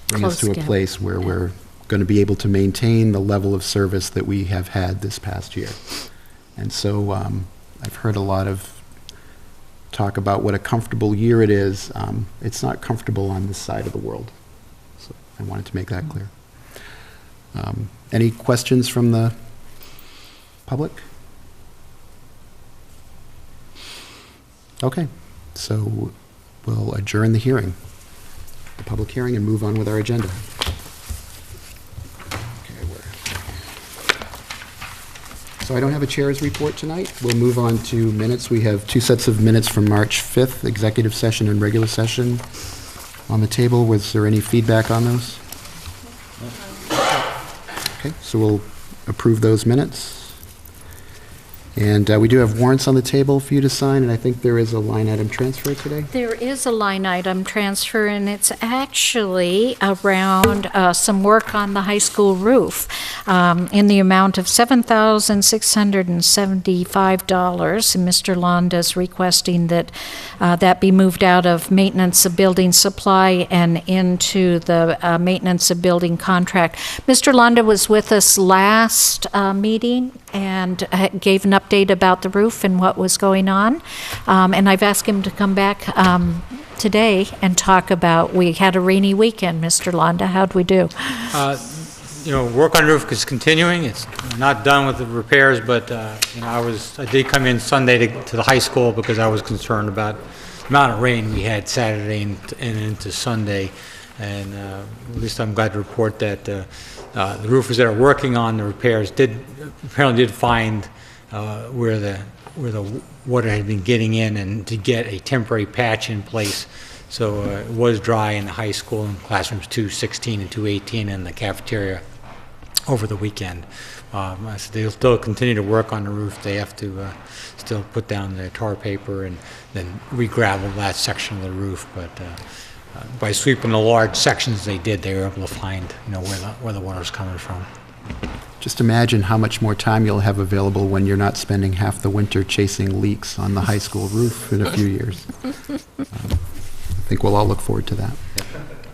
bring us to a place where we're going to be able to maintain the level of service that we have had this past year. And so I've heard a lot of talk about what a comfortable year it is. It's not comfortable on this side of the world. So I wanted to make that clear. Any questions from the public? Okay, so we'll adjourn the public hearing, and move on with our agenda. So I don't have a chair's report tonight. We'll move on to minutes. We have two sets of minutes from March 5th, executive session and regular session on the table. Was there any feedback on those? Okay, so we'll approve those minutes. And we do have warrants on the table for you to sign, and I think there is a line item transfer today. There is a line item transfer, and it's actually around some work on the high school roof in the amount of $7,675. And Mr. Londa is requesting that that be moved out of maintenance of building supply and into the maintenance of building contract. Mr. Londa was with us last meeting and gave an update about the roof and what was going on. And I've asked him to come back today and talk about, we had a rainy weekend, Mr. Londa. How'd we do? Work on the roof is continuing. It's not done with the repairs, but I did come in Sunday to the high school because I was concerned about amount of rain we had Saturday and into Sunday. And at least I'm glad to report that the roofers that are working on the repairs apparently did find where the water had been getting in, and to get a temporary patch in place. So it was dry in the high school in classrooms 216 and 218 and the cafeteria over the weekend. So they'll still continue to work on the roof. They have to still put down the tar paper and then re-gravel that section of the roof. But by sweeping the large sections they did, they were able to find where the water's coming from. Just imagine how much more time you'll have available when you're not spending half the winter chasing leaks on the high school roof in a few years. I think we'll all look forward to that.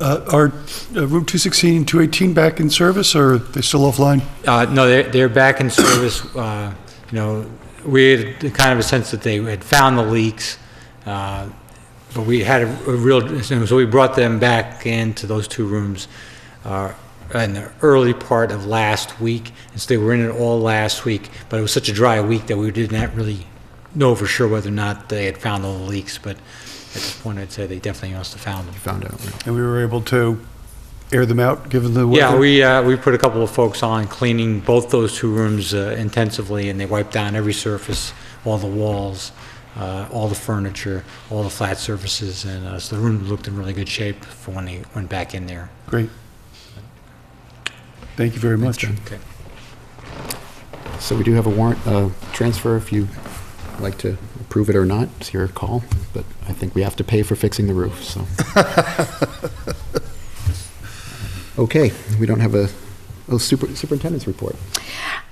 Are Route 216 and 218 back in service, or are they still offline? No, they're back in service. We had kind of a sense that they had found the leaks, but we had a real, so we brought them back into those two rooms in the early part of last week, and so they were in it all last week, but it was such a dry week that we did not really know for sure whether or not they had found all the leaks, but at this point I'd say they definitely must have found them. Found out. Right. And we were able to air them out, given the weather? Yeah, we put a couple of folks on cleaning both those two rooms intensively, and they wiped down every surface, all the walls, all the furniture, all the flat surfaces, and so the room looked in really good shape for when they went back in there. Great. Thank you very much. Okay. So we do have a warrant transfer if you like to approve it or not. It's your call, but I think we have to pay for fixing the roof, so. Okay, we don't have a superintendent's report.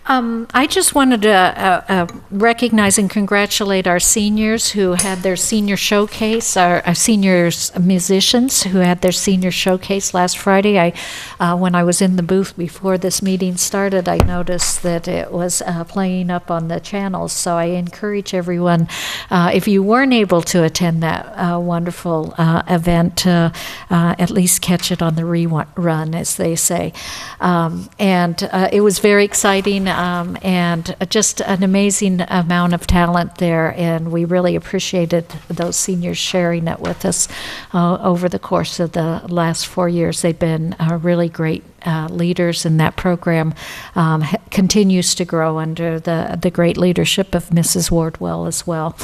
I just wanted to recognize and congratulate our seniors who had their senior showcase, our seniors musicians who had their senior showcase last Friday. When I was in the booth before this meeting started, I noticed that it was playing up on the channels. So I encourage everyone, if you weren't able to attend that wonderful event, to at least catch it on the rerun, as they say. And it was very exciting. And just an amazing amount of talent there, and we really appreciated those seniors sharing it with us over the course of the last 4 years. They've been really great leaders, and that program continues to grow under the great leadership of Mrs. Wardwell as well.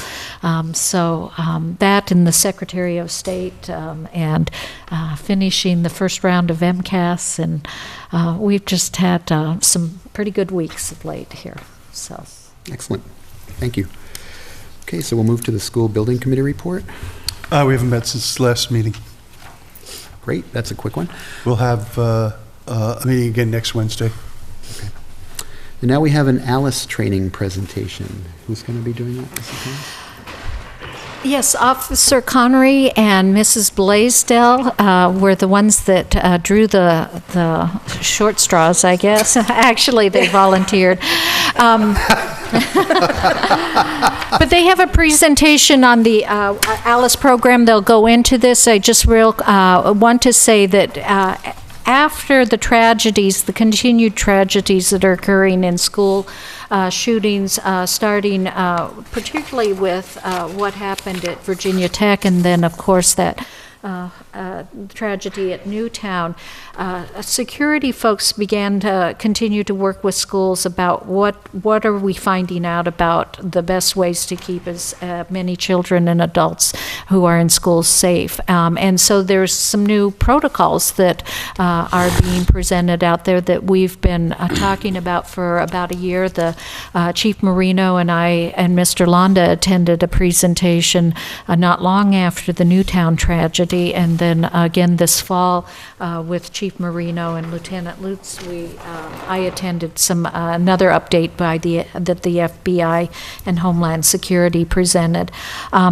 That and the Secretary of State and finishing the first round of MCAS, and we've just had some pretty good weeks of late here. So Excellent. Thank you. Okay, so we'll move to the school building committee report. We haven't met since last meeting. Great, that's a quick one. We'll have a meeting again next Wednesday. Okay. And now we have an Alice training presentation. Who's going to be doing that, Mrs. Thomas? yes, Officer Connery and Mrs. Blaisdell were the ones that drew the short straws, I guess. Actually, they volunteered. But they have a presentation on the Alice program. They'll go into this. I just want to say that after the tragedies, the continued tragedies that are occurring in school shootings, starting particularly with what happened at Virginia Tech, and then, of course, that tragedy at Newtown, security folks began to continue to work with schools about what are we finding out about the best ways to keep as many children and adults who are in schools safe. And so there's some new protocols that are being presented out there that we've been talking about for about a year. The Chief Marino and I and Mr. Londa attended a presentation not long after the Newtown tragedy, and then again this fall with Chief Marino and Lieutenant Lutz, I attended another update that the FBI and Homeland Security presented.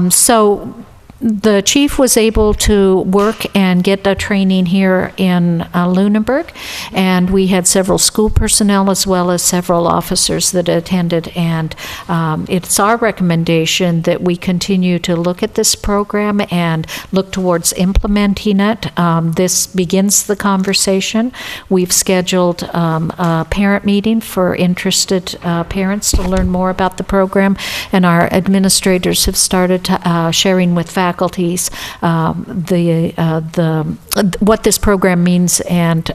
So the chief was able to work and get the training here in Lunenburg, and we had several school personnel as well as several officers that attended, and it's our recommendation that we continue to look at this program and look towards implementing it. This begins the conversation. We've scheduled a parent meeting for interested parents to learn more about the program, and our administrators have started sharing with faculty faculties what this program means, and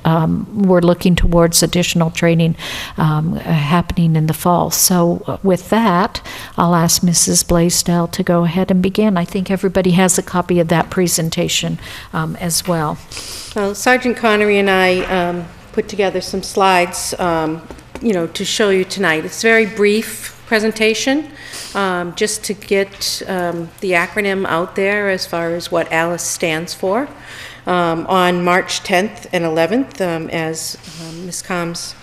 we're looking towards additional training happening in the fall. So with that, I'll ask Mrs. Blaisdell to go ahead and begin. I think everybody has a copy of that presentation as well. Well, Sergeant Connery and I put together some slides, to show you tonight. It's a very brief presentation, just to get the acronym out there as far as what ALICE stands for. On March 10th and 11th, as Ms. Combs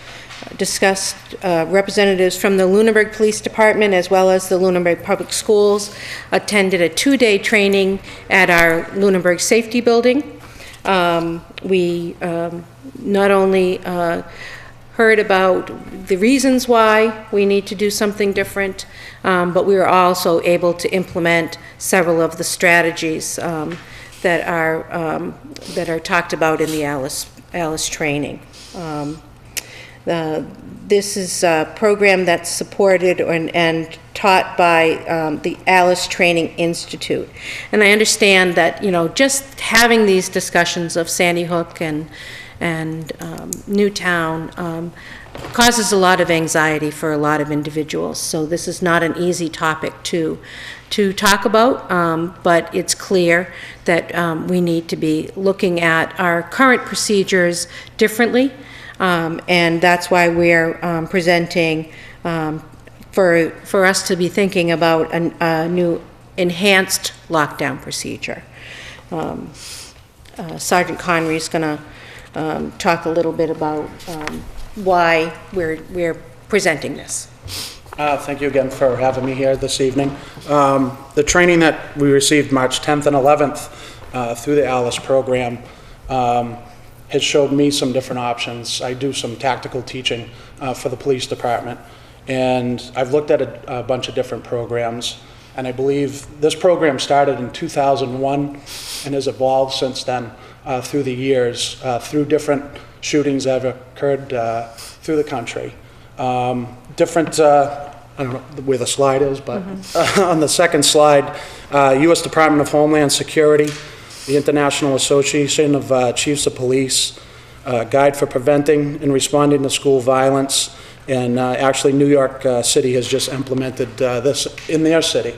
discussed, representatives from the Lunenburg Police Department as well as the Lunenburg Public Schools attended a 2-day training at our Lunenburg Safety Building. We not only heard about the reasons why we need to do something different, but we were also able to implement several of the strategies that are talked about in the ALICE training. This is a program that's supported and taught by the ALICE Training Institute. And I understand that, just having these discussions of Sandy Hook and Newtown causes a lot of anxiety for a lot of individuals. So this is not an easy topic to talk about, but it's clear that we need to be looking at our current procedures differently, and that's why we're presenting for us to be thinking about a new enhanced lockdown procedure. Sergeant Connery is going to talk a little bit about why we're presenting this. Thank you again for having me here this evening. The training that we received March 10th and 11th through the ALICE program has showed me some different options. I do some tactical teaching for the police department, and I've looked at a bunch of different programs, and I believe this program started in 2001 and has evolved since then through the years, through different shootings that have occurred through the country. Different, I don't know where the slide is, but on the second slide, U.S. Department of Homeland Security, the International Association of Chiefs of Police, Guide for Preventing and Responding to School Violence, and actually New York City has just implemented this in their city.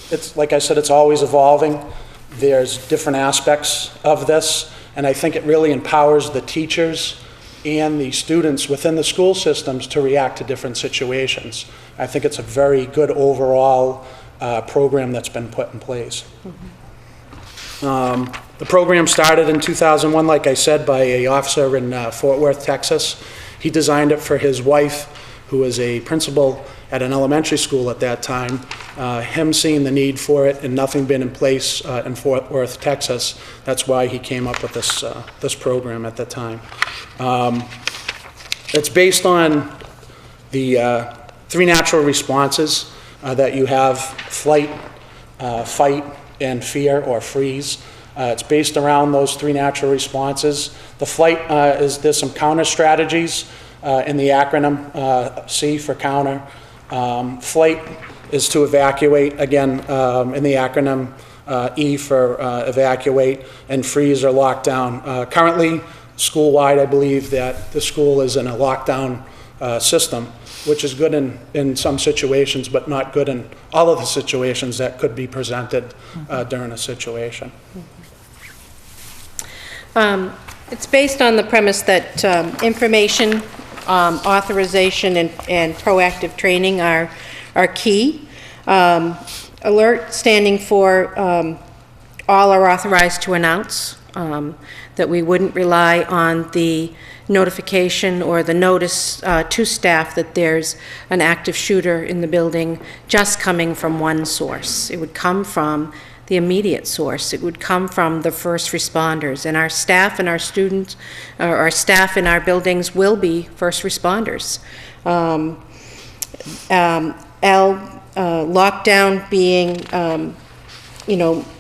It's, like I said, it's always evolving. There's different aspects of this, and I think it really empowers the teachers and the students within the school systems to react to different situations. I think it's a very good overall program that's been put in place. The program started in 2001, like I said, by an officer in Fort Worth, Texas. He designed it for his wife, who was a principal at an elementary school at that time. Him seeing the need for it and nothing being in place in Fort Worth, Texas, that's why he came up with this program at that time. It's based on the 3 natural responses that you have: flight, fight, and fear or freeze. It's based around those 3 natural responses. The flight there's some counter strategies in the acronym C for counter. Flight is to evacuate, again, in the acronym E for evacuate, and freeze or lockdown. Currently, school-wide, I believe that the school is in a lockdown system, which is good in some situations, but not good in all of the situations that could be presented during a situation. It's based on the premise that information, authorization, and proactive training are key. Alert standing for all are authorized to announce, that we wouldn't rely on the notification or the notice to staff that there's an active shooter in the building just coming from one source. It would come from the immediate source. It would come from the first responders, and our staff and our students, our staff in our buildings will be first responders. Lockdown being,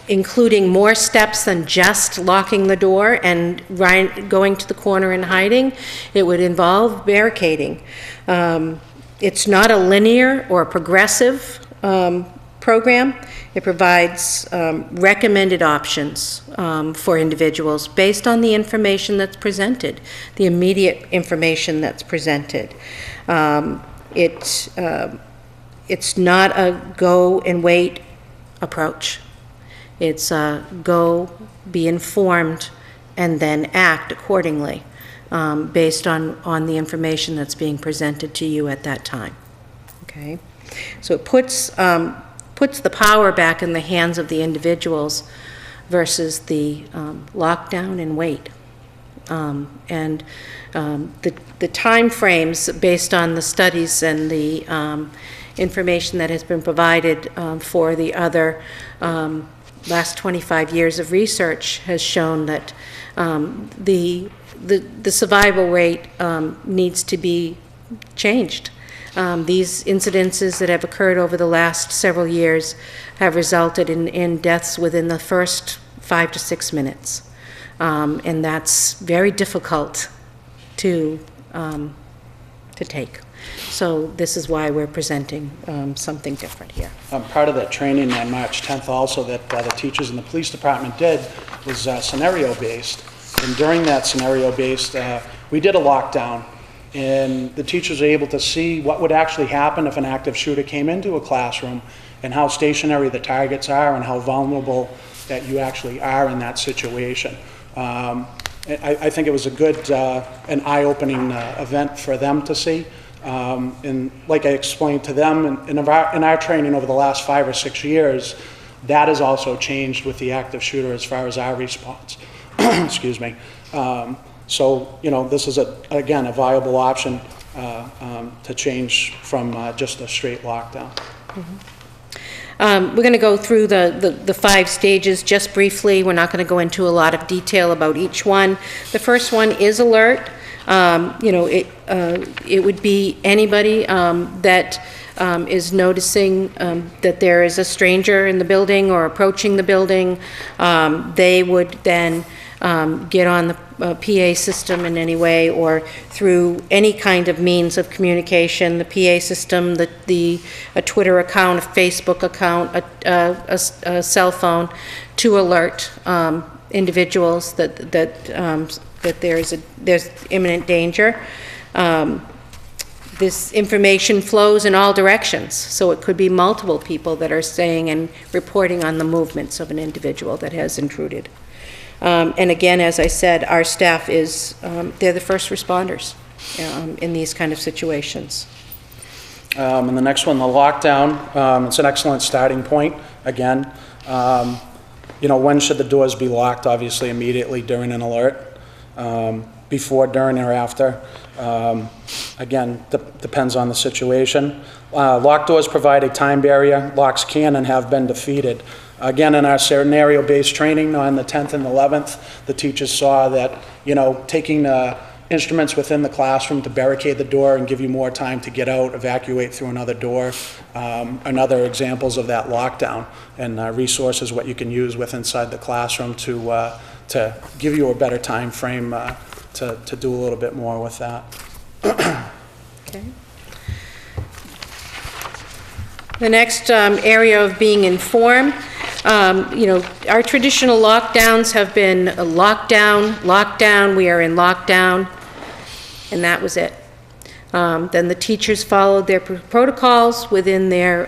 including more steps than just locking the door and going to the corner and hiding. It would involve barricading. It's not a linear or progressive program. It provides recommended options for individuals based on the information that's presented, the immediate information that's presented. It's not a go and wait approach. It's a go, be informed, and then act accordingly based on the information that's being presented to you at that time. Okay? So it puts the power back in the hands of the individuals versus the lockdown and wait. The time frames based on the studies and the information that has been provided for the other last 25 years of research has shown that the survival rate needs to be changed. These incidences that have occurred over the last several years have resulted in deaths within the first 5 to 6 minutes. And that's very difficult to take. So this is why we're presenting something different here. Part of that training on March 10th also that the teachers in the police department did was scenario-based. And during that scenario-based, we did a lockdown. And the teachers were able to see what would actually happen if an active shooter came into a classroom and how stationary the targets are and how vulnerable that you actually are in that situation. I think it was a good and eye-opening event for them to see. And like I explained to them in our training over the last 5 or 6 years, that has also changed with the active shooter as far as our response. Excuse me. So, you know, this is, again, a viable option to change from just a straight lockdown. We're going to go through the 5 stages just briefly. We're not going to go into a lot of detail about each one. The first one is alert. You know, it would be anybody that is noticing that there is a stranger in the building or approaching the building. They would then get on the PA system in any way or through any kind of means of communication, the PA system, a Twitter account, a Facebook account, a cell phone, to alert individuals that there's imminent danger. This information flows in all directions, so it could be multiple people that are saying and reporting on the movements of an individual that has intruded. And again, as I said, our staff is, they're the first responders in these kind of situations. And the next one, the lockdown, it's an excellent starting point, again. You know, when should the doors be locked? Obviously, immediately during an alert, before, during, or after. Again, depends on the situation. Locked doors provide a time barrier. Locks can and have been defeated. Again, in our scenario-based training on the 10th and 11th, the teachers saw that, you know, taking instruments within the classroom to barricade the door and give you more time to get out, evacuate through another door, and other examples of that lockdown, and resources what you can use with inside the classroom to give you a better time frame to do a little bit more with that. Okay. The next area of being informed, you know, our traditional lockdowns have been lockdown, we are in lockdown, and that was it. Then the teachers followed their protocols within their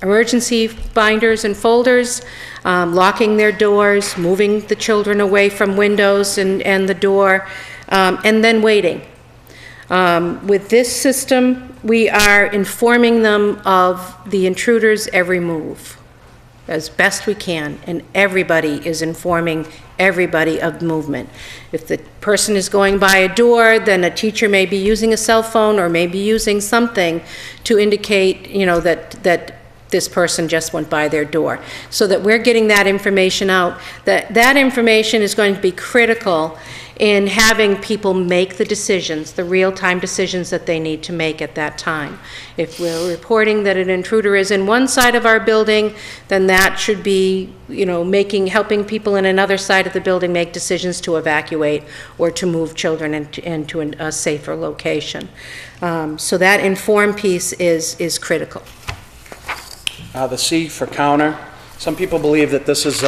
emergency binders and folders, locking their doors, moving the children away from windows and the door, and then waiting. With this system, we are informing them of the intruder's every move as best we can, and everybody is informing everybody of movement. If the person is going by a door, then a teacher may be using a cell phone or may be using something to indicate, you know, that this person just went by their door, so that we're getting that information out. That information is going to be critical in having people make the decisions, the real-time decisions that they need to make at that time. If we're reporting that an intruder is in one side of our building, then that should be, you know, helping people in another side of the building make decisions to evacuate or to move children into a safer location. So that informed piece is critical. The C for counter. Some people believe that this is,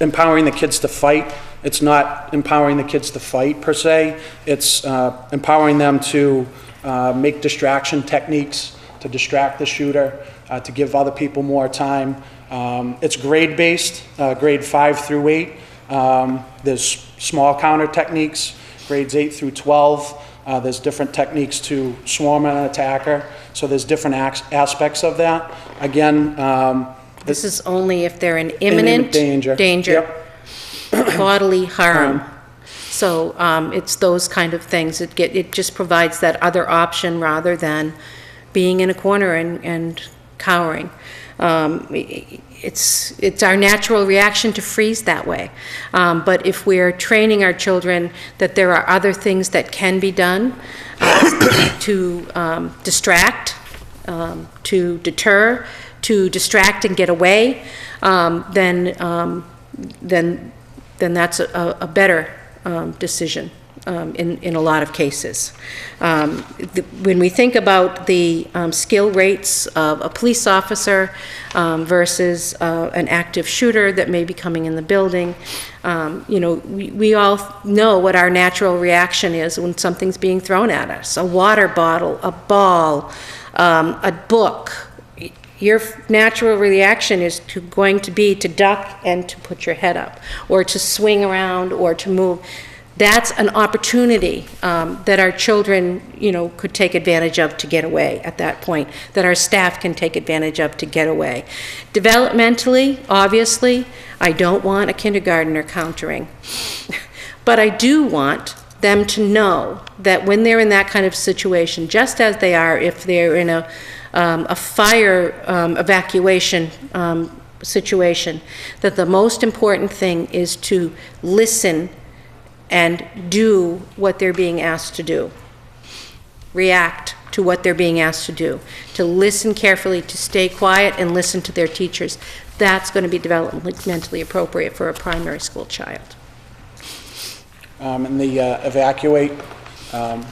empowering the kids to fight. It's not empowering the kids to fight per se. It's empowering them to make distraction techniques, to distract the shooter, to give other people more time. It's grade-based, grade 5 through 8. There's small counter techniques, grades 8 through 12. There's different techniques to swarm an attacker. So there's different aspects of that. Again, This is only if they're in imminent danger. danger, bodily harm. So it's those kind of things. It just provides that other option rather than being in a corner and cowering. It's our natural reaction to freeze that way. But if we're training our children that there are other things that can be done to distract, to deter, to distract and get away, then that's a better decision in a lot of cases. When we think about the skill rates of a police officer versus an active shooter that may be coming in the building, we all know what our natural reaction is when something's being thrown at us. A water bottle, a ball, a book. Your natural reaction is going to be to duck and to put your head up, or to swing around, or to move. That's an opportunity that our children, could take advantage of to get away at that point, that our staff can take advantage of to get away. Developmentally, obviously, I don't want a kindergartner countering, but I do want them to know that when they're in that kind of situation, just as they are if they're in a fire evacuation situation, that the most important thing is to listen and do what they're being asked to do. React to what they're being asked to do. To listen carefully, to stay quiet and listen to their teachers. That's going to be developmentally appropriate for a primary school child. In the evacuate,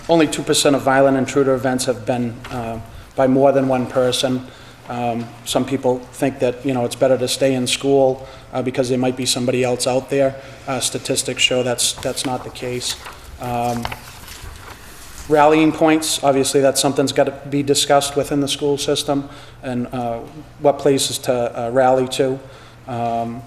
only 2% of violent intruder events have been by more than one person. Some people think that, it's better to stay in school because there might be somebody else out there. Statistics show that's not the case. Rallying points, obviously that's something's got to be discussed within the school system, and what places to rally to. And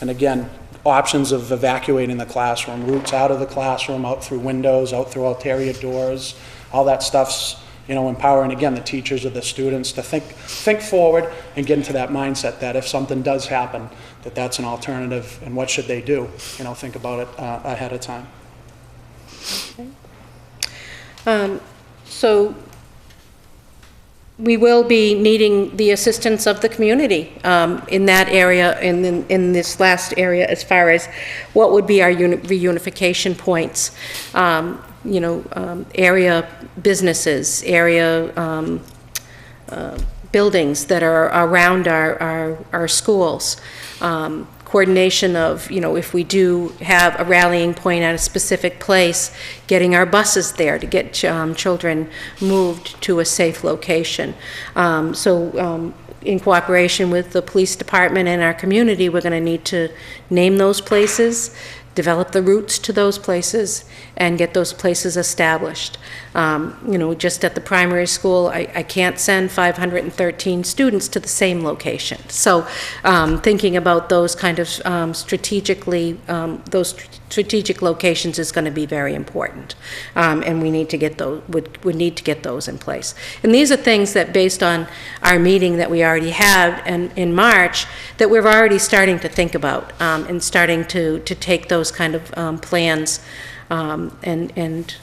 again, options of evacuating the classroom, routes out of the classroom, out through windows, out through ulterior doors, all that stuff's empowering, again, the teachers or the students to think forward and get into that mindset that if something does happen, that's an alternative, and what should they do? Think about it ahead of time. Okay. So we will be needing the assistance of the community in that area, in this last area, as far as what would be our reunification points. Area businesses, area buildings that are around our schools. Coordination of, if we do have a rallying point at a specific place, getting our buses there to get children moved to a safe location. In cooperation with the police department and our community, we're going to need to name those places, develop the routes to those places, and get those places established. Just at the primary school, I can't send 513 students to the same location. So thinking about those kind of those strategic locations is going to be very important. And we need to get those, would need to get those in place. And these are things that, based on our meeting that we already had in March, that we're already starting to think about and starting to take those kind of plans and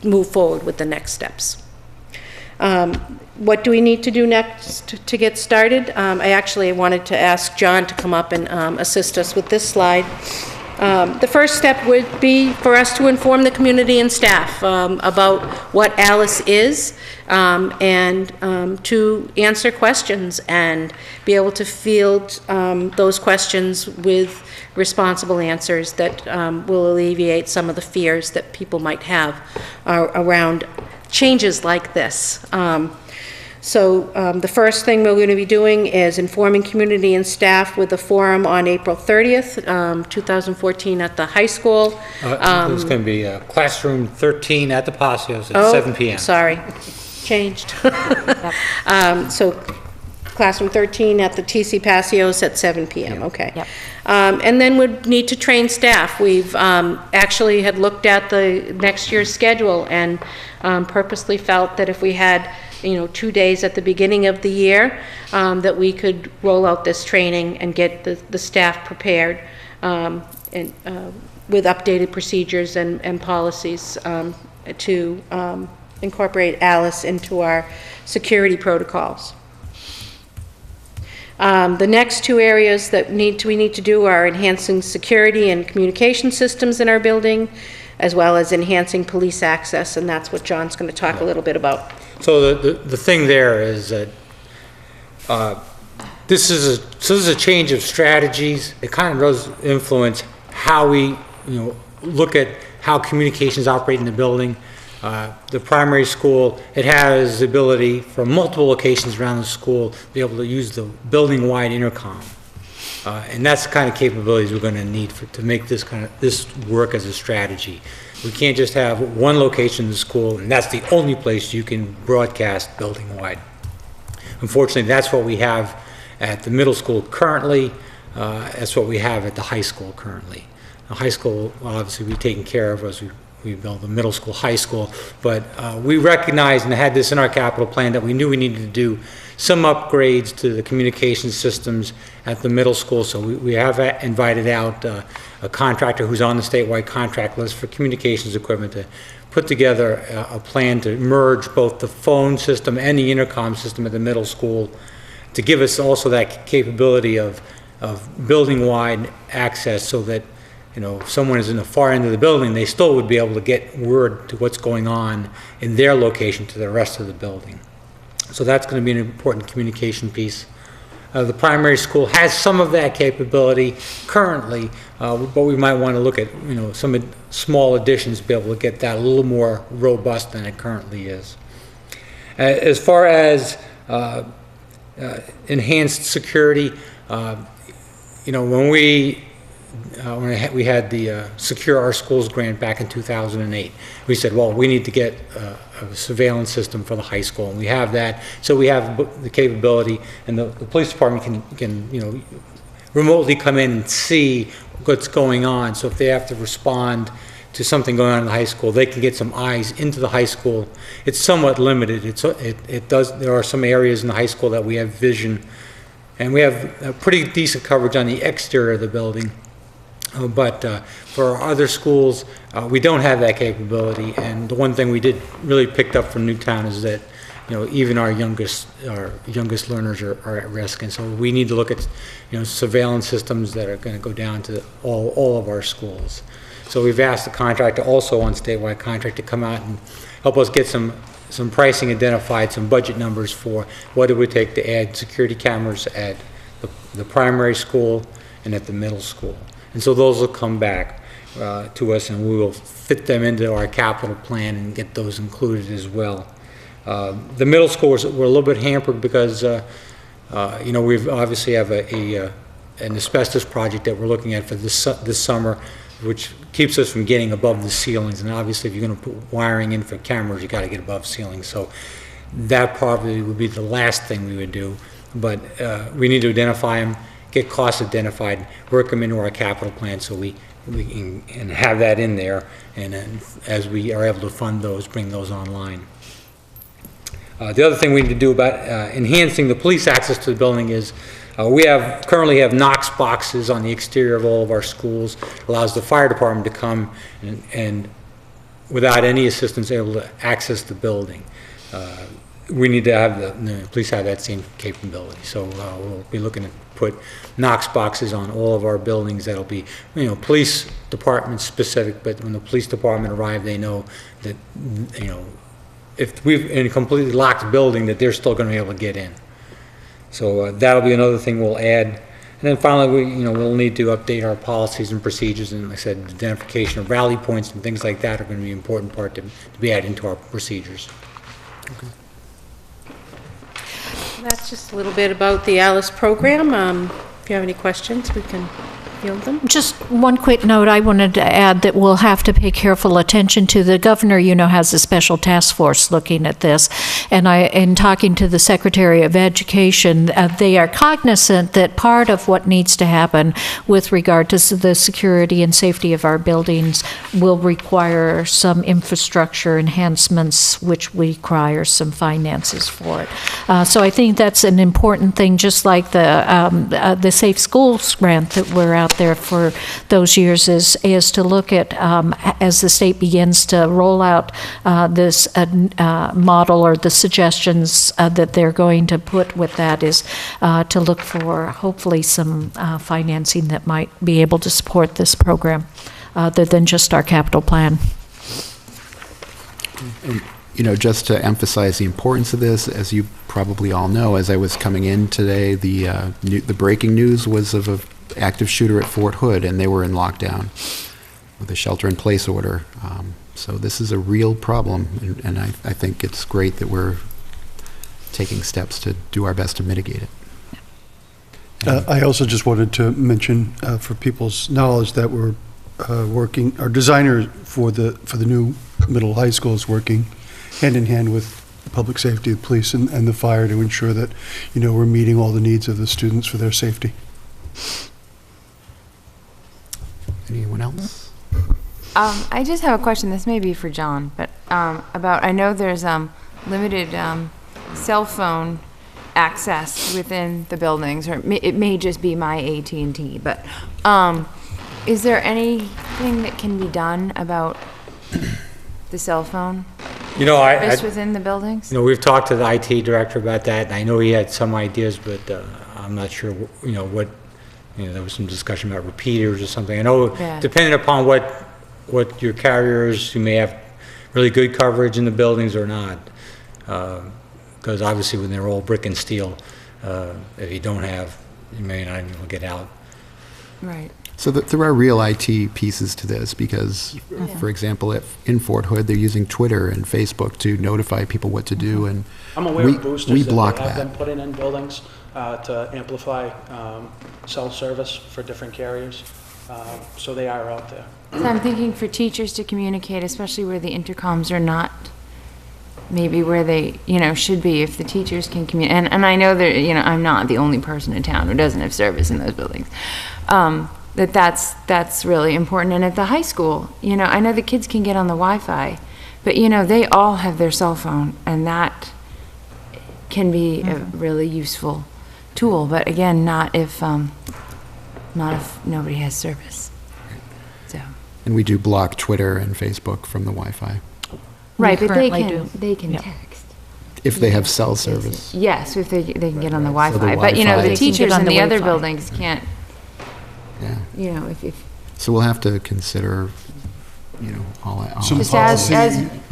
move forward with the next steps. What do we need to do next to get started? I actually wanted to ask John to come up and assist us with this slide. The first step would be for us to inform the community and staff about what ALICE is, and to answer questions and be able to field those questions with responsible answers that will alleviate some of the fears that people might have around changes like this. So the first thing we're going to be doing is informing community and staff with a forum on April 30th, 2014 at the high school. It's going to be classroom 13 at the Passios at Oh, 7 p.m. Sorry, changed. So classroom 13 at the TC Passios at 7 p.m., okay. Yep. And then we'd need to train staff. We've actually had looked at the next year's schedule and purposely felt that if we had 2 days at the beginning of the year, that we could roll out this training and get the staff prepared and with updated procedures and policies to incorporate Alice into our security protocols. The next two areas that we need to do are enhancing security and communication systems in our building, as well as enhancing police access, and that's what John's going to talk a little bit about. So the thing there is that this is a change of strategies. It kind of does influence how we look at how communications operate in the building. The primary school, it has the ability from multiple locations around the school to be able to use the building-wide intercom. And that's the kind of capabilities we're going to need to make this work as a strategy. We can't just have one location in the school and that's the only place you can broadcast building-wide. Unfortunately, that's what we have at the middle school currently. That's what we have at the high school currently. The high school will obviously be taken care of as we build the middle school, high school, but we recognized and had this in our capital plan that we knew we needed to do some upgrades to the communication systems at the middle school. So we have invited out a contractor who's on the statewide contract list for communications equipment to put together a plan to merge both the phone system and the intercom system at the middle school to give us also that capability of building-wide access so that if someone is in the far end of the building, they still would be able to get word to what's going on in their location to the rest of the building. So that's going to be an important communication piece. The primary school has some of that capability currently, but we might want to look at some small additions to be able to get that a little more robust than it currently is. As far as enhanced security, when we had the Secure Our Schools grant back in 2008. We said, well, we need to get a surveillance system for the high school, and we have that. So we have the capability, and the police department can remotely come in and see what's going on. So if they have to respond to something going on in the high school, they can get some eyes into the high school. It's somewhat limited. There are some areas in the high school that we have vision, and we have a pretty decent coverage on the exterior of the building. But for our other schools, we don't have that capability. And the one thing we did really picked up from Newtown is that, even our youngest learners are at risk. And so we need to look at, surveillance systems that are going to go down to all of our schools. So we've asked the contractor, also on statewide contract, to come out and help us get some pricing identified, some budget numbers for what it would take to add security cameras at the primary school and at the middle school. And so those will come back to us, and we will fit them into our capital plan and get those included as well. The middle schools were a little bit hampered because, we obviously have an asbestos project that we're looking at for this summer, which keeps us from getting above the ceilings. And obviously, if you're going to put wiring in for cameras, you got to get above ceilings. So that probably would be the last thing we would do. But we need to identify them, get costs identified, work them into our capital plan so we can have that in there, and then as we are able to fund those, bring those online. The other thing we need to do about enhancing the police access to the building is we currently have Knox boxes on the exterior of all of our schools. Allows the fire department to come and without any assistance able to access the building. We need to have the police have that same capability. So we'll be looking to put Knox boxes on all of our buildings. That'll be, police department specific, but when the police department arrive, they know that, if we've in a completely locked building, that they're still going to be able to get in. So that'll be another thing we'll add. And then finally, we'll need to update our policies and procedures, and like I said, identification of rally points and things like that are going to be an important part to be added into our procedures. Okay. That's just a little bit about the Alice program. If you have any questions, we can field them. Just one quick note, I wanted to add that we'll have to pay careful attention to the governor, has a special task force looking at this. And in talking to the Secretary of Education, they are cognizant that part of what needs to happen with regard to the security and safety of our buildings will require some infrastructure enhancements, which require some finances for it. So I think that's an important thing, just like the Safe Schools grant that we're out there for those years is to look at, as the state begins to roll out this model or the suggestions that they're going to put with that, is to look for hopefully some financing that might be able to support this program other than just our capital plan. Just to emphasize the importance of this, as you probably all know, as I was coming in today, the breaking news was of an active shooter at Fort Hood, and they were in lockdown with a shelter-in-place order. So this is a real problem, and I think it's great that we're taking steps to do our best to mitigate it. I also just wanted to mention, for people's knowledge, that we're working, our designer for the new middle high school is working hand in hand with public safety, the police, and the fire to ensure that, we're meeting all the needs of the students for their safety. Anyone else? I just have a question. This may be for John, but I know there's limited cell phone access within the buildings, or it may just be my AT&T, but is there anything that can be done about the cell phone service within the buildings? We've talked to the IT director about that, and I know he had some ideas, but I'm not sure, what, there was some discussion about repeaters or something. I know, depending upon what your carriers, you may have really good coverage in the buildings or not. Because obviously when they're all brick and steel, if you don't have, you may not even get out. Right. So there are real IT pieces to this because, for example, in Fort Hood, they're using Twitter and Facebook to notify people what to do, and I'm aware of boosters we that block they have that. been putting in buildings to amplify cell service for different carriers. So they are out there. So I'm thinking for teachers to communicate, especially where the intercoms are not maybe where they, should be, if the teachers can communicate. And I know that, I'm not the only person in town who doesn't have service in those buildings. That's really important. And at the high school, I know the kids can get on the Wi-Fi, but, they all have their cell phone, and that can be a really useful tool. But again, not if nobody has service. So. And we do block Twitter and Facebook from the Wi-Fi. Right, but they can Yep. text. If they have cell service. Yes, if they can get on the Right. So the Wi-Fi. But, Wi-Fi- the teachers on in the the other Wi-Fi. buildings can't, Yeah. if So we'll have to consider, all Some just policy-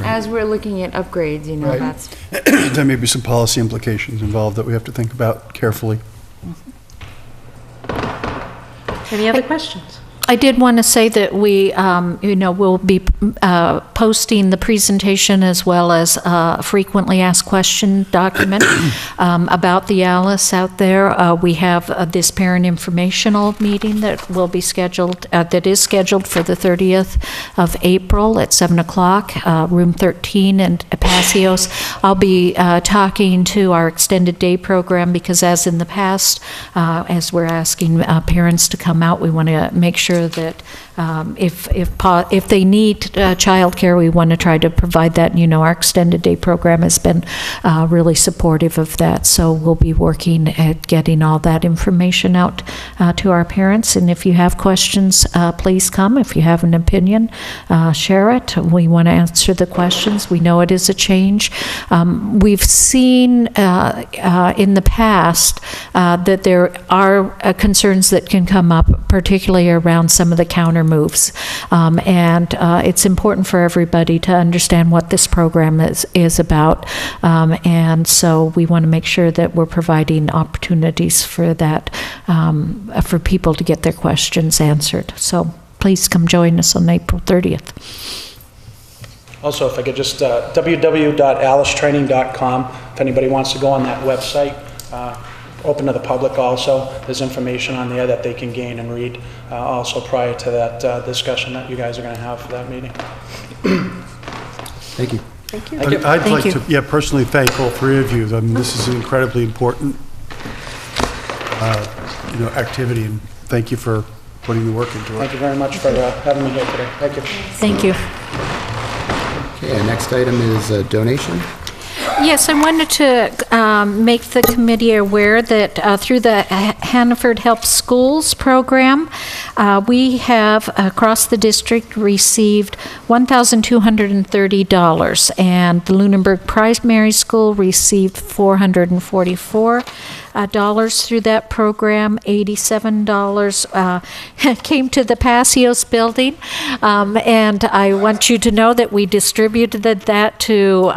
as we're looking at upgrades, Right. that's, There may be some policy implications involved that we have to think about carefully. Any other questions? I did want to say that we, will be posting the presentation as well as a frequently asked question document about the Alice out there. We have this parent informational meeting that will be scheduled, that is scheduled for the 30th of April at 7 o'clock, room 13 in Passios. I'll be talking to our extended day program because as in the past, as we're asking parents to come out, we want to make sure that if they need childcare, we want to try to provide that. Our extended day program has been really supportive of that. So we'll be working at getting all that information out to our parents. And if you have questions, please come. If you have an opinion, share it. We want to answer the questions. We know it is a change. We've seen in the past that there are concerns that can come up, particularly around some of the counter moves. And it's important for everybody to understand what this program is about. And so we want to make sure that we're providing opportunities for that, for people to get their questions answered. So please come join us on April 30th. Also, if I could just, www.alicetraining.com, if anybody wants to go on that website, open to the public also. There's information on there that they can gain and read also prior to that discussion that you guys are going to have for that meeting. Thank you. Thank you. I'd Thank like you. to, personally thank all three of you. I mean, this is an incredibly important, activity, and thank you for putting the work into Thank it. you very much for having me here today. Thank you. Thank you. Okay, our next item is a donation. Yes, I wanted to make the committee aware that through the Hannaford Help Schools program, we have across the district received $1,230, and the Lunenburg Primary School received $444 through that program. $87 came to the Passios building, and I want you to know that we distributed that to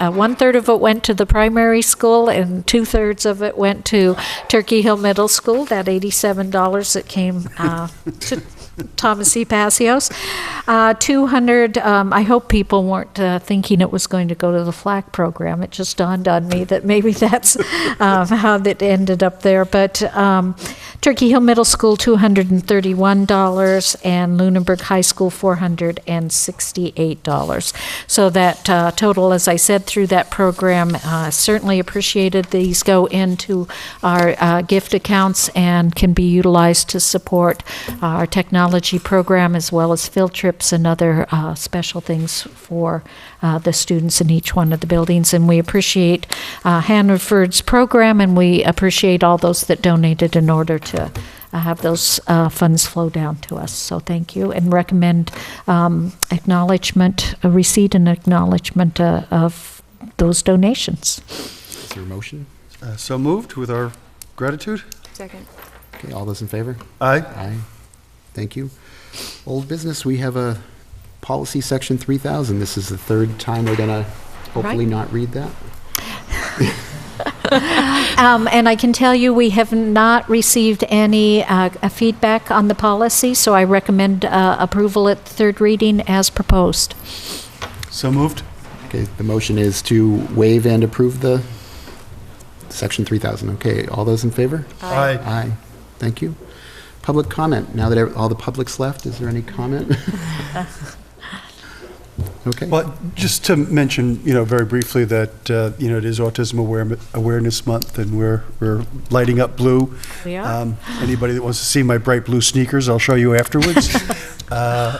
1/3 of it went to the primary school, and 2/3 of it went to Turkey Hill Middle School. That $87 that came to Thomas E. Passios. 200, I hope people weren't thinking it was going to go to the FLAC program. It just dawned on me that maybe that's how that ended up there. But Turkey Hill Middle School, $231, and Lunenburg High School, $468. So that total, as I said, through that program, certainly appreciated. These go into our gift accounts and can be utilized to support our technology program, as well as field trips and other special things for the students in each one of the buildings. And we appreciate Hannaford's program, and we appreciate all those that donated in order to have those funds flow down to us. So thank you, and recommend acknowledgement, a receipt and acknowledgement of those donations. Is there a motion? So moved with our gratitude. Second. Okay, all those in favor? Aye. Aye. Thank you. Old business, we have a policy section 3000. This is the third time we're gonna hopefully Right. not read that. And I can tell you, we have not received any feedback on the policy, so I recommend approval at third reading as proposed. So moved. Okay, the motion is to waive and approve the section 3000. Okay, all those in favor? Aye. Aye. Thank you. Public comment. Now that all the public's left, is there any comment? Okay. Well, just to mention, very briefly that, it is Autism Awareness Month, and we're lighting up blue. We are. Anybody that wants to see my bright blue sneakers, I'll show you afterwards. The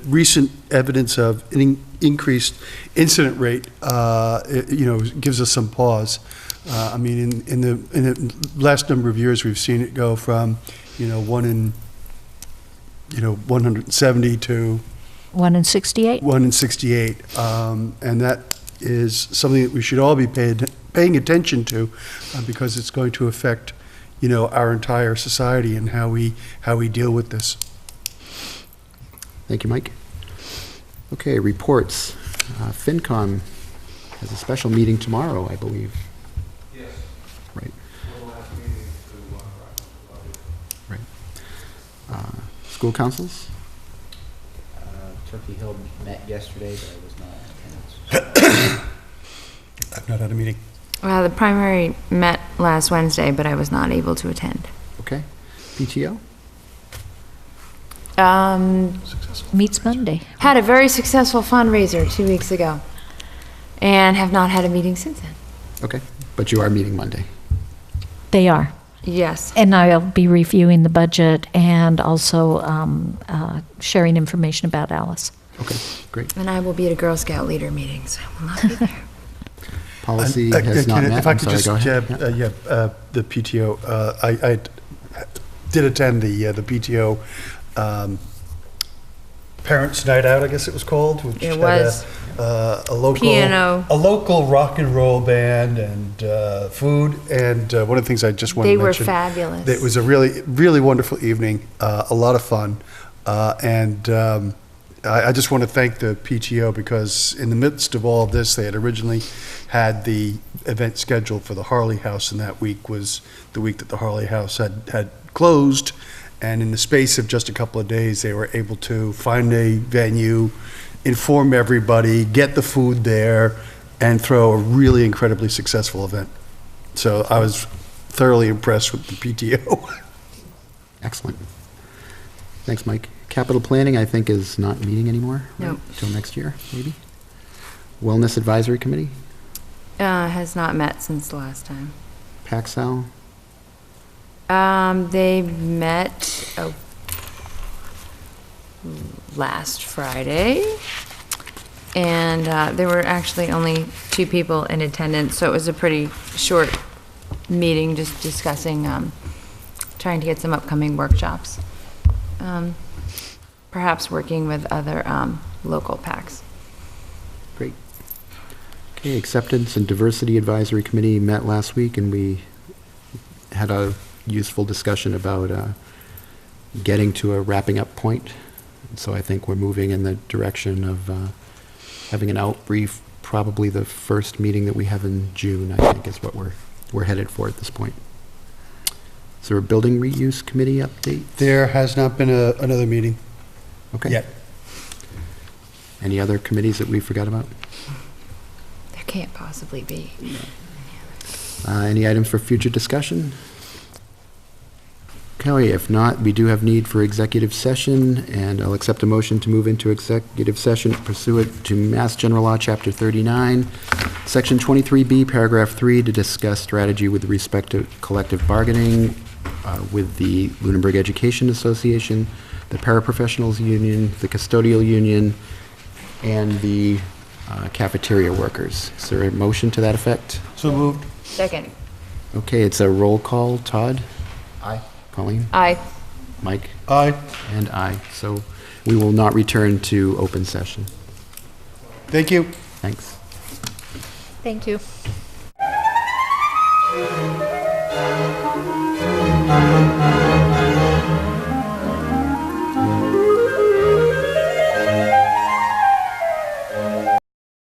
recent evidence of an increased incident rate, gives us some pause. In the last number of years, we've seen it go from, 1 in 170 to 1 in 68. 1 in 68. And that is something that we should all be paying attention to, because it's going to affect, our entire society and how we deal with this. Thank you, Mike. Okay, reports. FinCom has a special meeting tomorrow, I believe. Yes. Right. We'll have a meeting to, Right. School councils? Turkey Hill met yesterday, but I was not in attendance. I've not had a meeting. The primary met last Wednesday, but I was not able to attend. Okay. PTO? Meets Monday. Had a very successful fundraiser 2 weeks ago, and have not had a meeting since then. Okay. But you are meeting Monday. They are. Yes. And I'll be reviewing the budget and also sharing information about Alice. Okay, great. And I will be at a Girl Scout leader meeting, so I will not be there. Policy has not met. If I I'm could sorry, just, go ahead. the PTO, I did attend the PTO Parents' Night Out, I guess it was called, which It had was. a local Piano. a local rock and roll band and food. And one of the things I just wanted They to were mention, fabulous. it was a really, really wonderful evening, a lot of fun, and I just want to thank the PTO, because in the midst of all of this, they had originally had the event scheduled for the Harley House, and that week was the week that the Harley House had closed. And in the space of just a couple of days, they were able to find a venue, inform everybody, get the food there, and throw a really incredibly successful event. So I was thoroughly impressed with the PTO. Excellent. Thanks, Mike. Capital planning, I think, is not meeting anymore. right? Nope. Till next year, maybe? Wellness Advisory Committee, Has not met since the last time. Paxal, They met last Friday, and there were actually only 2 people in attendance, so it was a pretty short meeting, just discussing, trying to get some upcoming workshops. Perhaps working with other local PACs. great. Okay, Acceptance and Diversity Advisory Committee met last week, and we had a useful discussion about getting to a wrapping up point. So I think we're moving in the direction of having an out brief, probably the first meeting that we have in June, I think is what we're headed for at this point. Is there a Building Reuse Committee update? There has not been another meeting Okay. yet. Any other committees that we forgot about? There can't possibly be. Any items for future discussion? Okay, if not, we do have need for executive session, and I'll accept a motion to move into executive session pursuant to Mass General Law, Chapter 39, Section 23B, Paragraph 3, to discuss strategy with respect to collective bargaining with the Lunenburg Education Association, the Paraprofessionals Union, the Custodial Union, and the cafeteria workers. Is there a motion to that effect? So moved. Second. Okay, it's a roll call. Todd? Aye. Colleen? Aye. Mike? Aye. And I. So we will not return to open session. Thank you. Thanks. Thank you.